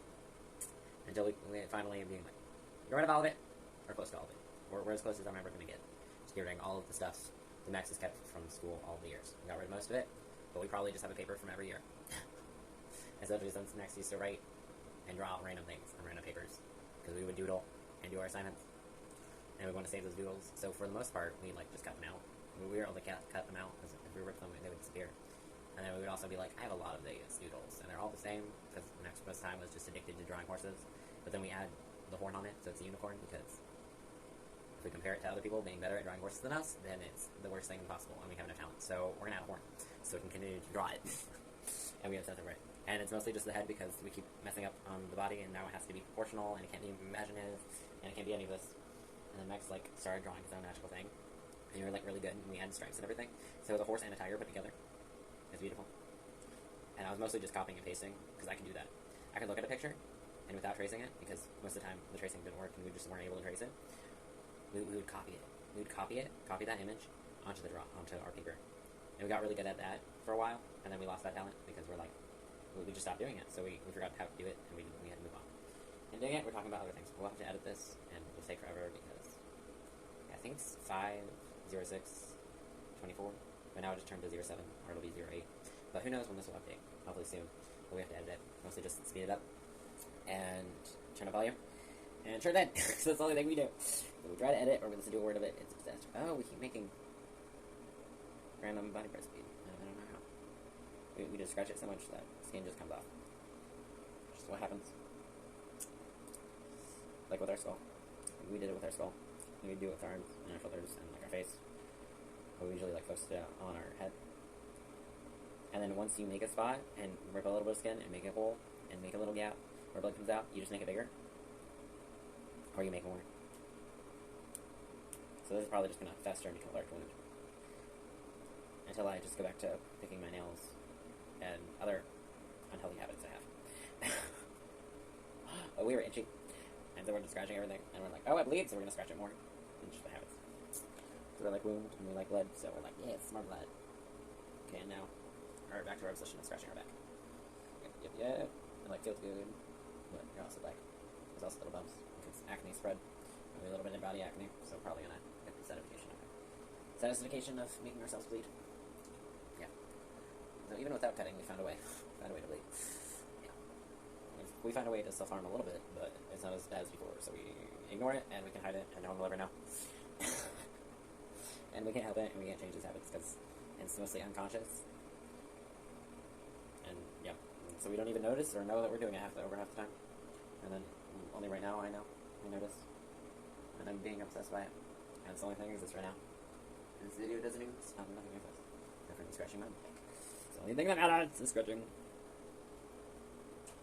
Until we finally being like, get rid of all of it, or close to all of it. We're as close as I'm ever going to get. Just get rid of all of the stuff that Max has kept from school all the years. We got rid of most of it, but we probably just have a paper from every year. Especially since Max used to write and draw random things on random papers, because we would doodle and do our assignments, and we want to save those doodles. So for the most part, we like just cut them out. We were able to cut them out, because if we ripped them, they would disappear. And then we would also be like, I have a lot of these doodles, and they're all the same, because Max most of the time was just addicted to drawing horses. But then we add the horn on it, so it's a unicorn, because if we compare it to other people being better at drawing horses than us, then it's the worst thing possible, and we have no talent. So we're going to add a horn, so we can continue to draw it. and we obsess over it. And it's mostly just the head because we keep messing up on the body, and now it has to be proportional, and it can't be imaginative, and it can't be any of this. And then Max like started drawing his own magical thing, and we were like really good, and we had stripes and everything. So it was a horse and a tiger put together. It's beautiful. And I was mostly just copying and pasting because I can do that. I could look at a picture, and without tracing it, because most of the time the tracing didn't work, and we just weren't able to trace it, we would copy it. We would copy that image onto our paper. And we got really good at that for a while, and then we lost that talent because we just stopped doing it. So we forgot how to do it, and we had to move on. And doing it, we're talking about other things. We'll have to edit this, and it'll take forever because I think it's 5/06/24, but now it just turned to 07, or it'll be 08. But who knows when this will update? Hopefully soon. But we have to edit it, mostly just speed it up and turn up volume and turn it in. So that's the only thing we do. So we try to edit, or we listen to a word of it. It's a disaster. Oh, we keep making random body part speed. I don't know how. We just scratch it so much that skin just comes off. Which is what happens. Like with our skull. We did it with our skull. We do it with our arms and our shoulders and like our face. But we usually like focus it on our head. And then once you make a spot and rip a little bit of skin and make a hole and make a little gap where blood comes out, you just make it bigger. Or you make more. So this is probably just going to fester and become a large wound. Until I just go back to picking my nails and other unhealthy habits I have. Oh, we were itchy. And so we're just scratching everything. And we're like, oh, it bleeds, so we're going to scratch it more. And just the habits. So we're like wound, and we like blood, so we're like, yeah, it's more blood. Okay, and now, back to our obsession of scratching our back. Yep. It like feels good. But you're also like, there's also little bumps. Because acne spread. Maybe a little bit of body acne, so probably going to get the satisfaction of it. Satisfaction of making ourselves bleed. Yeah. So even without cutting, we found a way. Found a way to bleed. Yeah. We found a way to self-harm a little bit, but it's not as bad as before, so we ignore it, and we can hide it, and no one will ever know. And we can't help it, and we can't change these habits, because it's mostly unconscious. And, yeah. So we don't even notice or know that we're doing it over half the time. And then, only right now I know. I notice. And I'm being obsessed by it. And it's the only thing that exists right now. And this video doesn't even stop nothing exists. Except for me scratching my back. It's the only thing that matters is scratching.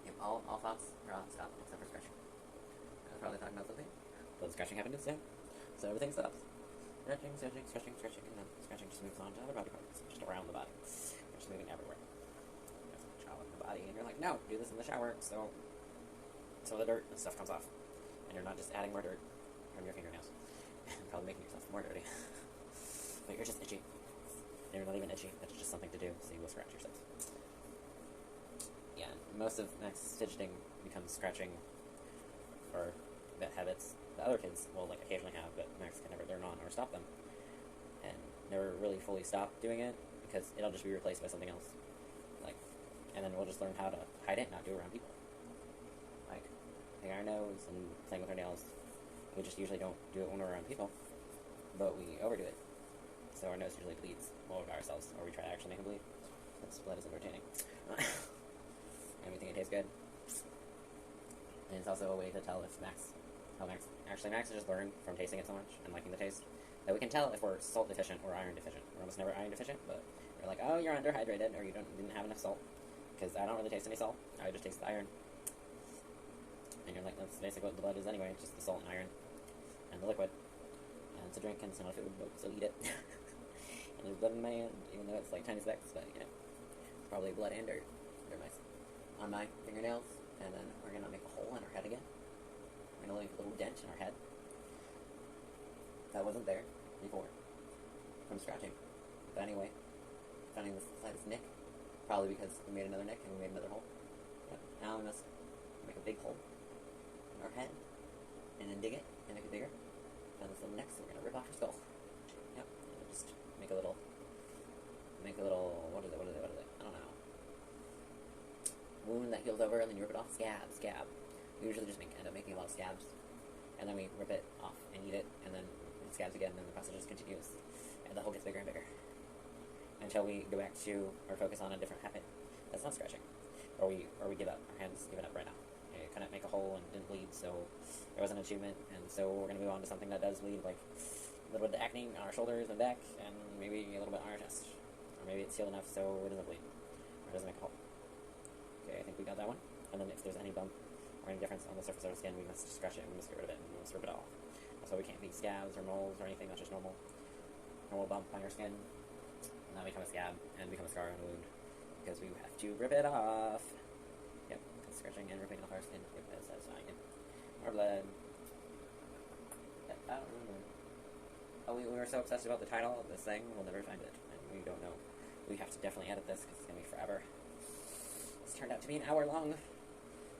Yep, all thoughts are off, stop, except for scratching. I was probably talking about something. But the scratching happened instead. So everything stops. Scratching, and then scratching just moves on to other body parts, just around the body. We're just moving everywhere. There's a child in the body, and you're like, no, do this in the shower, so the dirt and stuff comes off. And you're not just adding more dirt from your fingernails. And probably making yourself more dirty. But you're just itchy. And you're not even itchy, that's just something to do, so you will scratch yourself. Yeah, most of Max's fidgeting becomes scratching or bad habits. The other kids will like occasionally have, but Max can never turn on or stop them, and never really fully stop doing it because it'll just be replaced by something else. Like, and then we'll just learn how to hide it and not do it around people. Like picking our nose and playing with our nails. We just usually don't do it when we're around people, but we overdo it. So our nose usually bleeds all over ourselves, or we try to actually make it bleed. Because blood is entertaining, and we think it tastes good. And it's also a way to tell if Max has just learned from tasting it so much and liking the taste that we can tell if we're salt deficient or iron deficient. We're almost never iron deficient, but we're like, oh, you're underhydrated, or you didn't have enough salt. Because I don't really taste any salt. I just taste the iron. And you're like, that's basically what the blood is anyway, just the salt and iron and the liquid. And it's a drink and it's not a food, so eat it. And there's blood in my hand, even though it's like tiny specks, but you know, it's probably blood and dirt. They're nice. On my fingernails, and then we're gonna make a hole in our head again. We're gonna make a little dent in our head that wasn't there before from scratching. But anyway, finding this slightest nick, probably because we made another nick and we made another hole. But now we must make a big hole in our head and then dig it and make it bigger. Found this little nick, so we're gonna rip off her skull. Yep, and we'll just make a little. What is it? I don't know. Wound that heals over, and then you rip it off. Scab. We usually just end up making a lot of scabs, and then we rip it off and eat it, and then it scabs again, and then the process just continues, and the hole gets bigger and bigger, until we go back to or focus on a different habit that's not scratching, or we give up. Our hands give it up right now. We couldn't make a hole and didn't bleed, so there was an achievement, and so we're gonna move on to something that does bleed, like a little bit of acne on our shoulders and back, and maybe a little bit on our chest, or maybe it's healed enough so it doesn't bleed, or it doesn't make a hole. Okay, I think we got that one. And then if there's any bump or any difference on the surface of our skin, we must scratch it and we must get rid of it and we must rip it off. So we can't be scabs or moles or anything, that's just normal bump on your skin. And then become a scab and become a scar on a wound. Because we have to rip it off. Yep, scratching and ripping off our skin. Yep, that's satisfying. Yep. More blood. Yep, I don't remember. Oh, we were so obsessed about the title of this thing, we'll never find it. And we don't know. We have to definitely edit this because it's going to be forever. It's turned out to be an hour long.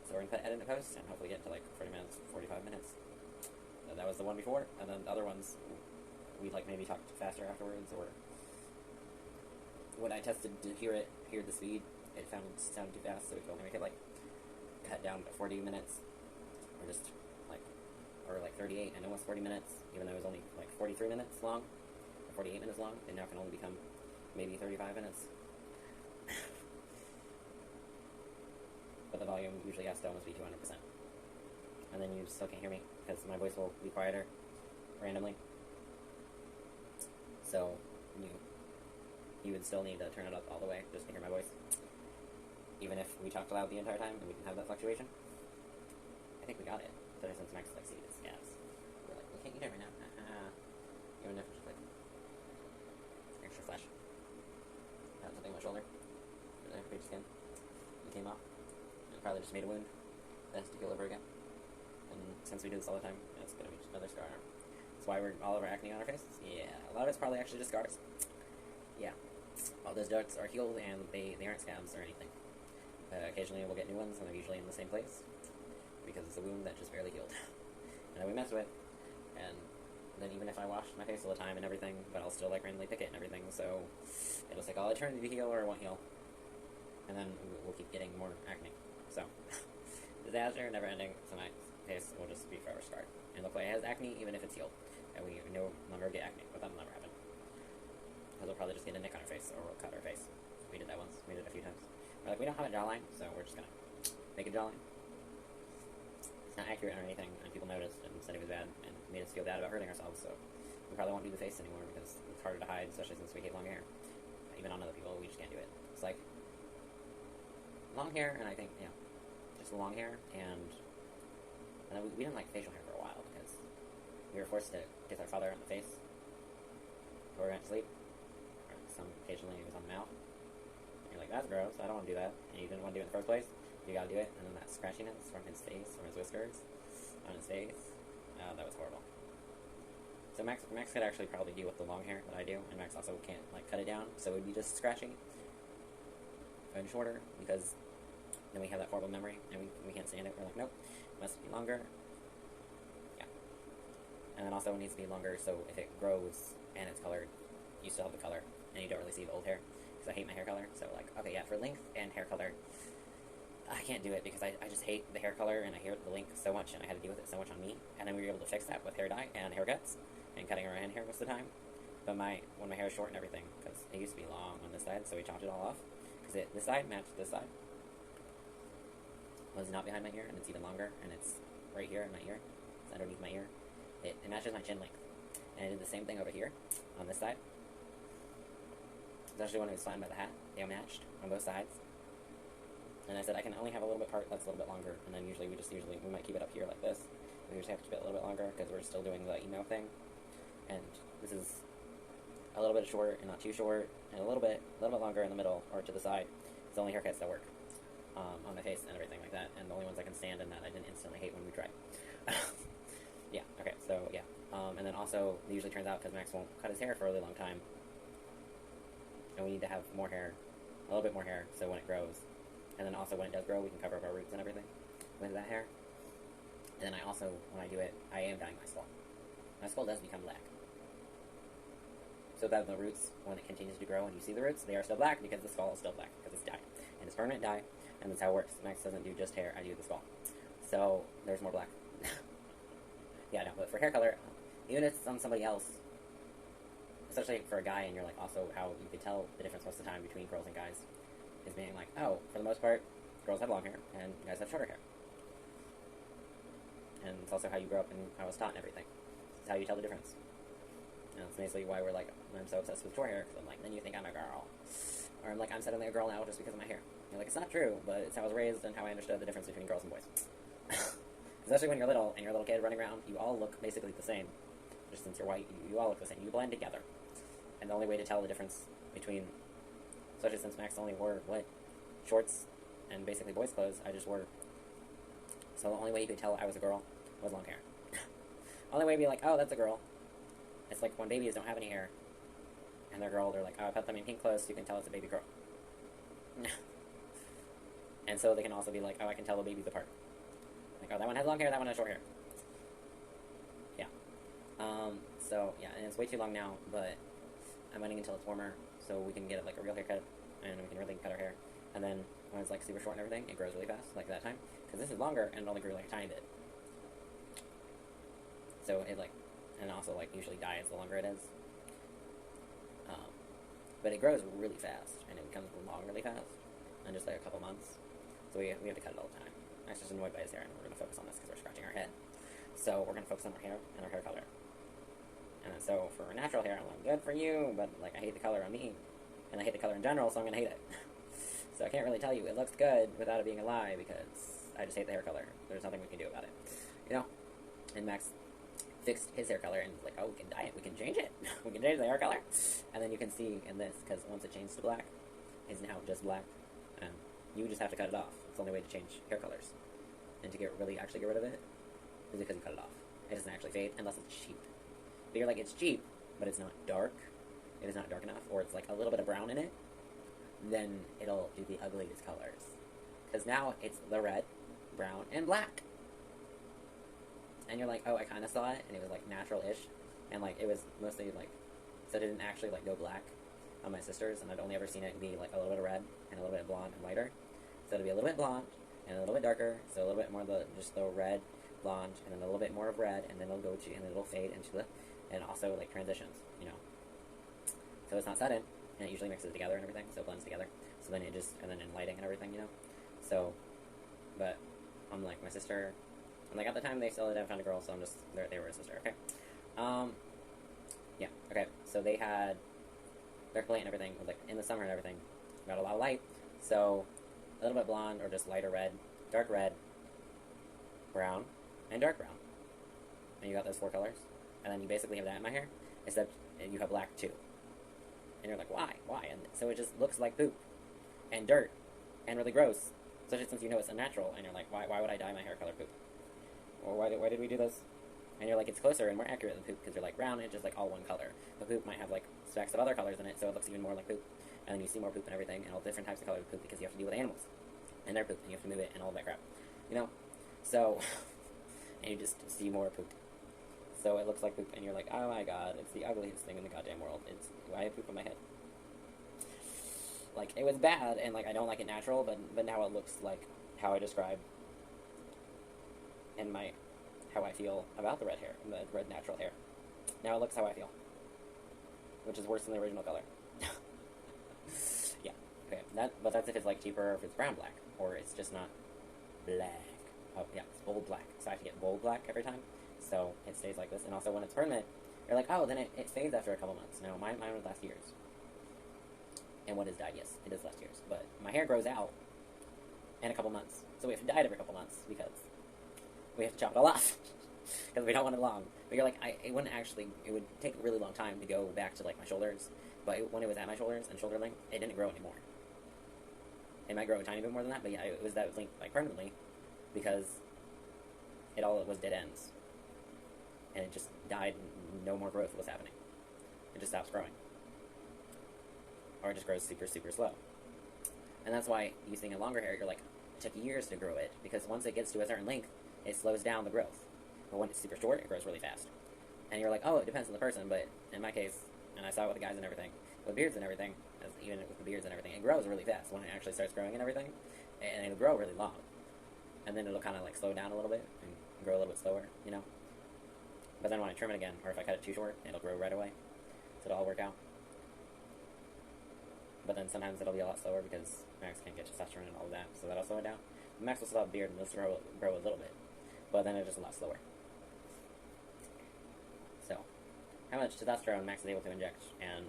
So we're going to put edit into post and hopefully get to like 40 minutes, 45 minutes. That was the one before, and then the other ones, we like maybe talked faster afterwards, or when I tested to hear the speed, it sounded too fast, so we could only make it like cut down to 40 minutes, or just like, or like 38, and almost 40 minutes, even though it was only like 43 minutes long, or 48 minutes long, it now can only become maybe 35 minutes. But the volume usually has to almost be 200%. And then you still can't hear me, because my voice will be quieter, randomly. So, you would still need to turn it up all the way, just to hear my voice. Even if we talked loud the entire time, and we can have that fluctuation. I think we got it. But since Max likes to eat his scabs, we're like, we can't eat it right now. Even if it's just like, extra flesh. I had something on my shoulder. There, pretty skin. It came off. And probably just made a wound. That has to heal over again. And since we do this all the time, it's going to be just another scar. That's why we're all over acne on our faces? Yeah, a lot of it's probably actually just scars. Yeah. All those darts are healed and they aren't scabs or anything. Occasionally we'll get new ones and they're usually in the same place. Because it's a wound that just barely healed. And then we mess with it. And then even if I wash my face all the time and everything, but I'll still like randomly pick it and everything, so it'll take all eternity to heal or it won't heal. And then we'll keep getting more acne. So, disaster, never ending, so my face will just be forever scarred. And look like it has acne even if it's healed. And we no longer get acne, but that'll never happen. Because we'll probably just get a nick on our face, or we'll cut our face. We did that once, we did it a few times. We're like, we don't have a jawline, so we're just gonna make a jawline. It's not accurate or anything, and people noticed and said it was bad, and made us feel bad about hurting ourselves, so we probably won't do the face anymore, because it's harder to hide, especially since we hate long hair. Even on other people, we just can't do it. It's like, long hair, and I think, you know, just long hair, and then we didn't like facial hair for a while, because we were forced to kiss our father on the face before we went to sleep, or occasionally it was on the mouth. And you're like, that's gross, I don't want to do that, and you didn't want to do it in the first place, you gotta do it, and then that scratchiness from his face, from his whiskers, on his face, that was horrible. So Max could actually probably deal with the long hair that I do, and Max also can't like cut it down, so it would be just scratchy and shorter, because then we have that horrible memory, and we can't stand it. We're like, nope, it must be longer. Yeah. And then also it needs to be longer, so if it grows and it's colored, you still have the color, and you don't really see the old hair, because I hate my hair color. So like, okay, yeah, for length and hair color, I can't do it, because I just hate the hair color, and I hate the length so much, and I had to deal with it so much on me, and then we were able to fix that with hair dye and haircuts, and cutting our own hair most of the time. But when my hair is short and everything, because it used to be long on this side, so we chopped it all off, because this side matched this side. Was not behind my ear, and it's even longer, and it's right here in my ear. It's underneath my ear. It matches my chin length. And I did the same thing over here, on this side. Especially when it was flattened by the hat, they matched on both sides. And I said I can only have a little bit part that's a little bit longer, and then usually we might keep it up here like this. We usually have to keep it a little bit longer, because we're still doing the emo thing. And this is a little bit short, and not too short, and a little bit longer in the middle, or to the side. It's the only haircuts that work. On my face and everything like that, and the only ones I can stand and that I didn't instantly hate when we tried. Yeah, okay, so yeah. And then also, it usually turns out because Max won't cut his hair for a really long time, and we need to have more hair, a little bit more hair, so when it grows, and then also when it does grow, we can cover up our roots and everything with that hair. And then I also, when I do it, I am dyeing my skull. My skull does become black. So that the roots, when it continues to grow and you see the roots, they are still black because the skull is still black, because it's dyed. And it's permanent dye, and that's how it works. Max doesn't do just hair, I do the skull. So, there's more black. Yeah, no, but for hair color, even if it's on somebody else, especially for a guy, and you're like, also how you could tell the difference most of the time between girls and guys, is being like, oh, for the most part, girls have long hair, and guys have shorter hair. And it's also how you grow up and how it's taught and everything. It's how you tell the difference. And it's basically why I'm so obsessed with short hair, because I'm like, then you think I'm a girl. Or I'm like, I'm suddenly a girl now just because of my hair. You're like, it's not true, but it's how I was raised and how I understood the difference between girls and boys. Especially when you're little and you're a little kid running around, you all look basically the same. Just since you're white, you all look the same. You blend together. And the only way to tell the difference between, especially since Max only wore, shorts and basically boys' clothes, I just wore. So the only way you could tell I was a girl was long hair. Only way to be like, oh, that's a girl. It's like when babies don't have any hair, and they're a girl, they're like, oh, I put them in pink clothes, so you can tell it's a baby girl. And so they can also be like, oh, I can tell the babies apart. Like, oh, that one has long hair, that one has short hair. Yeah. So, yeah, and it's way too long now, but I'm waiting until it's warmer, so we can get, like, a real haircut, and we can really cut our hair. And then, when it's, like, super short and everything, it grows really fast, like that time. Because this is longer, and it only grew, like, a tiny bit. So, it, like, and also, like, usually dies the longer it is. But it grows really fast, and it becomes long really fast, in just, like, a couple months. So we have to cut it all the time. I'm just annoyed by his hair, and we're going to focus on this because we're scratching our head. So we're going to focus on our hair and our hair color. And so for natural hair, I'm like, good for you, but like I hate the color on me, and I hate the color in general, so I'm going to hate it. So I can't really tell you it looks good without it being a lie because I just hate the hair color. There's nothing we can do about it, you know. And Max fixed his hair color and was like, oh, we can dye it, we can change it, we can change the hair color. And then you can see in this, because once it changed to black, it's now just black, and you just have to cut it off. It's the only way to change hair colors. And to actually get rid of it, is because you cut it off. It doesn't actually fade unless it's cheap. But you're like, it's cheap, but it's not dark. It is not dark enough, or it's like a little bit of brown in it, then it'll do the ugliest colors. Because now it's the red, brown, and black. And you're like, oh, I kind of saw it, and it was like natural-ish, and like it was mostly like, so it didn't actually like go black on my sister's, and I'd only ever seen it be like a little bit of red and a little bit of blonde and lighter. So it'll be a little bit blonde and a little bit darker, so a little bit more of just the red, blonde, and then a little bit more of red, and then it'll go to, and then it'll fade into the, and also like transitions, you know. So it's not sudden, and it usually mixes together and everything, so it blends together. So then it just, and then in lighting and everything, you know. So, but I'm like my sister. And like at the time they still hadn't found a girl, so I'm just, they were a sister, okay? Yeah, okay, so they had their plate and everything, like in the summer and everything, got a lot of light, so a little bit blonde or just lighter red, dark red, brown, and dark brown. And you got those 4 colors, and then you basically have that in my hair, except you have black too. And you're like, why? And so it just looks like poop, and dirt, and really gross, especially since you know it's unnatural, and you're like, why would I dye my hair color poop? Or why did we do this? And you're like, it's closer and more accurate than poop because you're like brown and it's just like all one color. But poop might have like specks of other colors in it, so it looks even more like poop. And then you see more poop and everything, and all different types of colors of poop because you have to deal with animals and their poop, and you have to move it and all that crap, you know. So, and you just see more poop. So it looks like poop, and you're like, oh my god, it's the ugliest thing in the goddamn world. I have poop on my head. Like, it was bad, and like I don't like it natural, but now it looks like how I describe and how I feel about the red hair, the red natural hair. Now it looks how I feel, which is worse than the original color. Yeah, okay. But that's if it's like cheaper, or if it's brown black, or it's just not black. Oh yeah, it's bold black. So I have to get bold black every time, so it stays like this. And also when it's permanent, you're like, oh, then it fades after a couple months. No, mine would last years. And what is dyed? Yes, it does last years. But my hair grows out in a couple months, so we have to dye it every couple months because we have to chop it all off because we don't want it long. But you're like, it would take a really long time to go back to like my shoulders. But when it was at my shoulders and shoulder length, it didn't grow anymore. It might grow a tiny bit more than that, but yeah, it was that length like permanently because it was dead ends, and it just died. No more growth was happening. It just stops growing, or it just grows super, super slow. And that's why using a longer hair, you're like, it took years to grow it because once it gets to a certain length, it slows down the growth. But when it's super short, it grows really fast. And you're like, oh, it depends on the person, but in my case, and I saw it with the guys and everything, with beards and everything, even with the beards and everything, it grows really fast when it actually starts growing and everything, and it'll grow really long. And then it'll kind of like slow down a little bit and grow a little bit slower, you know? But then when I trim it again, or if I cut it too short, it'll grow right away. So it'll all work out. But then sometimes it'll be a lot slower because Max can't get testosterone and all of that, so that'll slow it down. Max will still have a beard and it'll grow a little bit, but then it's just a lot slower. So, how much testosterone Max is able to inject, and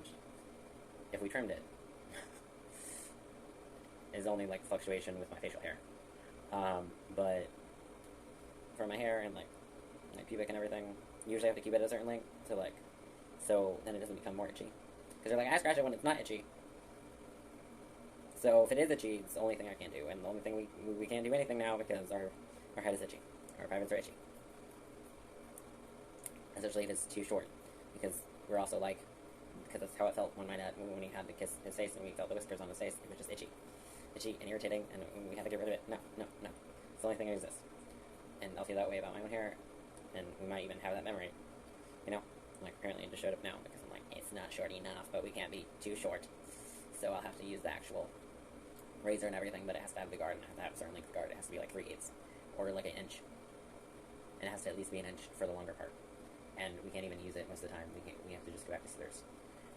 if we trimmed it. only, like, fluctuation with my facial hair. But for my hair and, like, my pubic and everything, usually I have to keep it at a certain length to, like, so then it doesn't become more itchy. Because they're like, I scratch it when it's not itchy. So if it is itchy, it's the only thing I can do. And the only thing we can't do anything now because our head is itchy. Our privates are itchy. Especially if it's too short. Because we're also like, because that's how it felt when my dad, when he had to kiss his face and we felt the whiskers on his face, it was just itchy. Itchy and irritating, and we had to get rid of it. No. It's the only thing that exists. And I'll feel that way about my own hair, and we might even have that memory. You know? Like, apparently it just showed up now, because I'm like, it's not short enough, but we can't be too short. So I'll have to use the actual razor and everything, but it has to have the guard, and I have to have a certain length guard. It has to be like 3/8, or like an inch. And it has to at least be an inch for the longer part. And we can't even use it most of the time. We have to just go back to scissors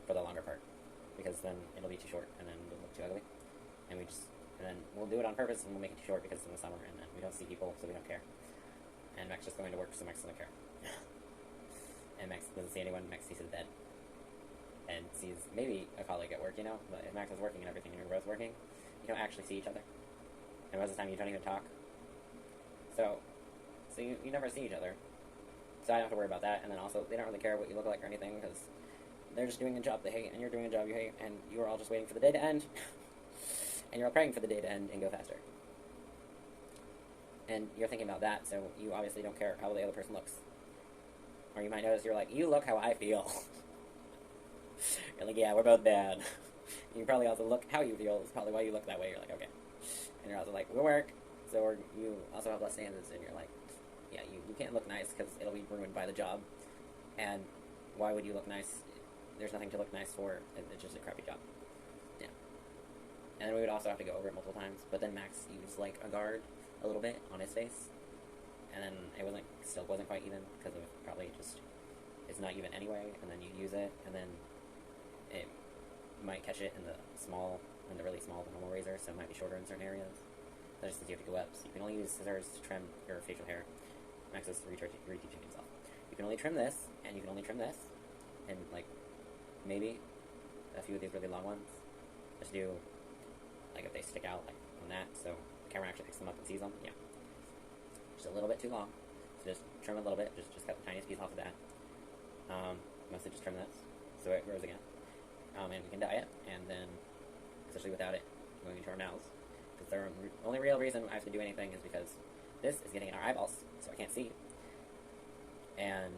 for the longer part, because then it'll be too short, and then it'll look too ugly. And then we'll do it on purpose, and we'll make it too short because it's in the summer, and then we don't see people, so we don't care. And Max just going to work, so Max doesn't care. And Max doesn't see anyone. Max sees his bed, and sees maybe a colleague at work, you know. But if Max is working and everything, and you're both working, you don't actually see each other. And most of the time, you don't even talk. So you never see each other. So I don't have to worry about that. And then also, they don't really care what you look like or anything, because they're just doing a job they hate, and you're doing a job you hate, and you are all just waiting for the day to end. And you're all praying for the day to end and go faster. And you're thinking about that, so you obviously don't care how the other person looks. Or you might notice you're like, you look how I feel. You're like, yeah, we're both bad. You probably also look how you feel. It's probably why you look that way. You're like, okay. And you're also like, we'll work. So you also have less standards, and you're like, yeah, you can't look nice because it'll be ruined by the job. And why would you look nice? There's nothing to look nice for. It's just a crappy job. Yeah. And then we would also have to go over it multiple times. But then Max used like a guard a little bit on his face. And then it still wasn't quite even because of probably just, it's not even anyway. And then you use it, and then it might catch it in the really small, the normal razor, so it might be shorter in certain areas. That just means you have to go up. So you can only use scissors to trim your facial hair. Max is reteaching himself. You can only trim this, and you can only trim this, and like maybe a few of these really long ones. Just do like if they stick out like on that, so the camera actually picks them up and sees them. Yeah, just a little bit too long. So just trim a little bit. Just cut the tiniest piece off of that. Mostly just trim this so it grows again. And we can dye it, and then especially without it going into our mouths, because the only real reason I have to do anything is because this is getting in our eyeballs, so I can't see. And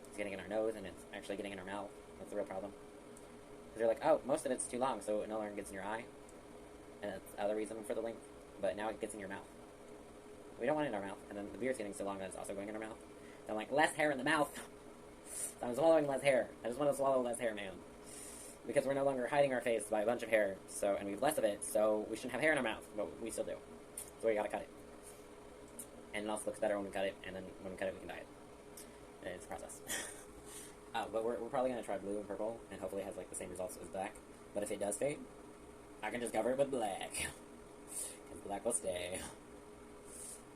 it's getting in our nose, and it's actually getting in our mouth. That's the real problem. Because you're like, oh, most of it's too long, so it no longer gets in your eye. And that's the other reason for the length. But now it gets in your mouth. We don't want it in our mouth. And then the beard's getting so long that it's also going in our mouth. So I'm like, less hair in the mouth. So I'm swallowing less hair. I just want to swallow less hair, man. Because we're no longer hiding our face by a bunch of hair, and we have less of it, so we shouldn't have hair in our mouth, but we still do. So we gotta cut it. And it also looks better when we cut it, and then when we cut it, we can dye it. And it's a process. But we're probably gonna try blue and purple, and hopefully it has like the same results as black. But if it does fade, I can just cover it with black. Because black will stay.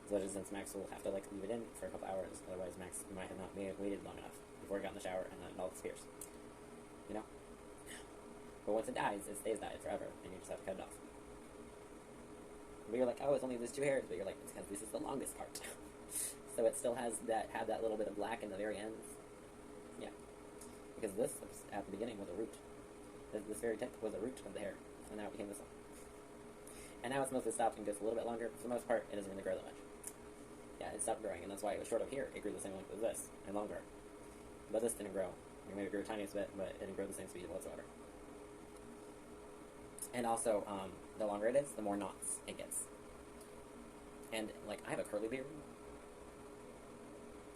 So since Max will have to like leave it in for a couple hours, otherwise Max might have not waited long enough before he got in the shower, and then it all disappears. You know? But once it dies, it stays dyed forever, and you just have to cut it off. But you're like, oh, it's only these 2 hairs, but you're like, it's because this is the longest part. So it still had that little bit of black in the very ends. Yeah. Because this, at the beginning, was a root. This very tip was a root of the hair, and now it became this one. And now it's mostly stopped and goes a little bit longer. For the most part, it doesn't really grow that much. Yeah, it stopped growing, and that's why it was short up here. It grew the same length as this, and longer. But this didn't grow. It maybe grew a tiniest bit, but it didn't grow the same speed whatsoever. And also, the longer it is, the more knots it gets. And, like, I have a curly beard.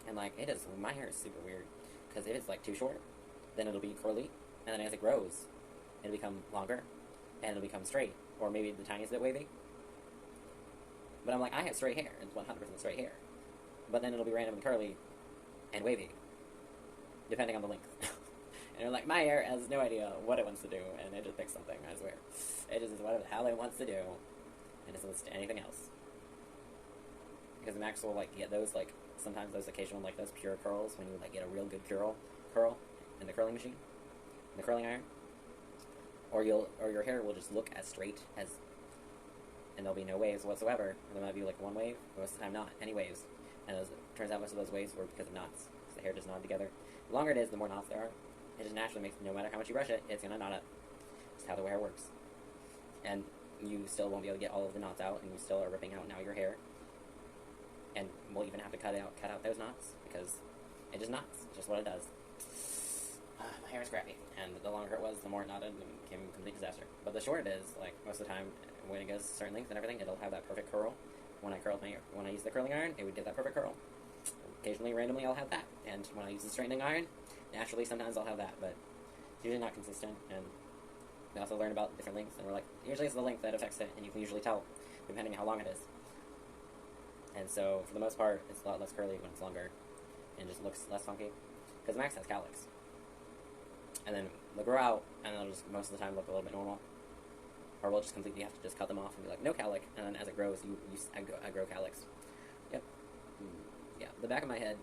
And, like, my hair is super weird. Because if it's, like, too short, then it'll be curly. And then as it grows, it'll become longer. And it'll become straight. Or maybe the tiniest bit wavy. But I'm like, I have straight hair. It's 100% straight hair. But then it'll be randomly curly and wavy. Depending on the length. And you're like, my hair has no idea what it wants to do, and it just picks something, I swear. It just is whatever the hell it wants to do, and it doesn't listen to anything else. Because Max will, like, get those, like, sometimes those occasional, like, those pure curls, when you, like, get a real good curl in the curling machine, in the curling iron. Or your hair will just look as straight as and there'll be no waves whatsoever. There might be like one wave, but most of the time not any waves. And it turns out most of those waves were because of knots, because the hair just knotted together. The longer it is, the more knots there are. It just naturally makes, no matter how much you brush it, it's gonna knot up. That's how the hair works. And you still won't be able to get all of the knots out, and you still are ripping out now your hair. And we'll even have to cut out those knots, because it just knots. It's just what it does. My hair is crappy, and the longer it was, the more it knotted, and it became a complete disaster. But the shorter it is, like, most of the time, when it goes certain lengths and everything, it'll have that perfect curl. When I use the curling iron, it would give that perfect curl. Occasionally, randomly, I'll have that. And when I use the straightening iron, naturally, sometimes I'll have that, but it's usually not consistent. And we also learn about different lengths, and we're like, usually it's the length that affects it, and you can usually tell, depending on how long it is. And so, for the most part, it's a lot less curly when it's longer, and just looks less funky. Because Max has cowlicks. And then they'll grow out, and they'll just, most of the time, look a little bit normal. Or we'll just completely have to just cut them off and be like, no cowlick, and then as it grows, I grow cowlicks. Yep. Yeah, the back of my head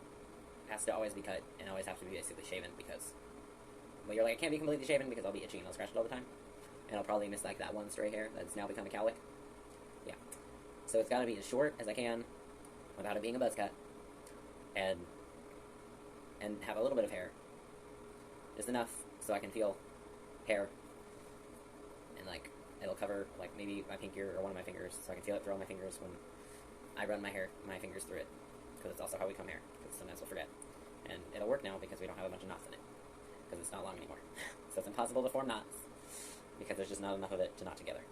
has to always be cut, and always have to be basically shaven, because, well, you're like, I can't be completely shaven because I'll be itchy and I'll scratch it all the time. And I'll probably miss, like, that one stray hair that's now become a cowlick. Yeah. So it's gotta be as short as I can, without it being a buzz cut, and have a little bit of hair. Just enough so I can feel hair. And, like, it'll cover, like, maybe my pinky or one of my fingers, so I can feel it through all my fingers when I run my fingers through it, because it's also how we comb hair, because sometimes we'll forget. And it'll work now because we don't have a bunch of knots in it, because it's not long anymore. So it's impossible to form knots, because there's just not enough of it to knot together.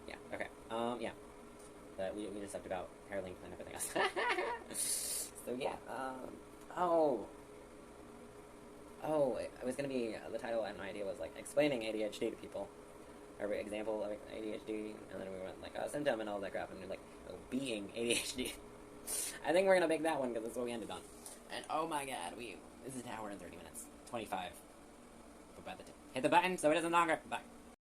Yeah, okay. Yeah. But we just talked about hair length and everything else. So, yeah, it was going to be, the title I had no idea was, like, explaining ADHD to people. Or example of ADHD, and then we went, like, symptom and all that crap, and we're like, being ADHD. I think we're going to make that one, because that's what we ended on. And, oh my god, this is an hour and 30 minutes. 25. Hit the button so it isn't longer. Bye.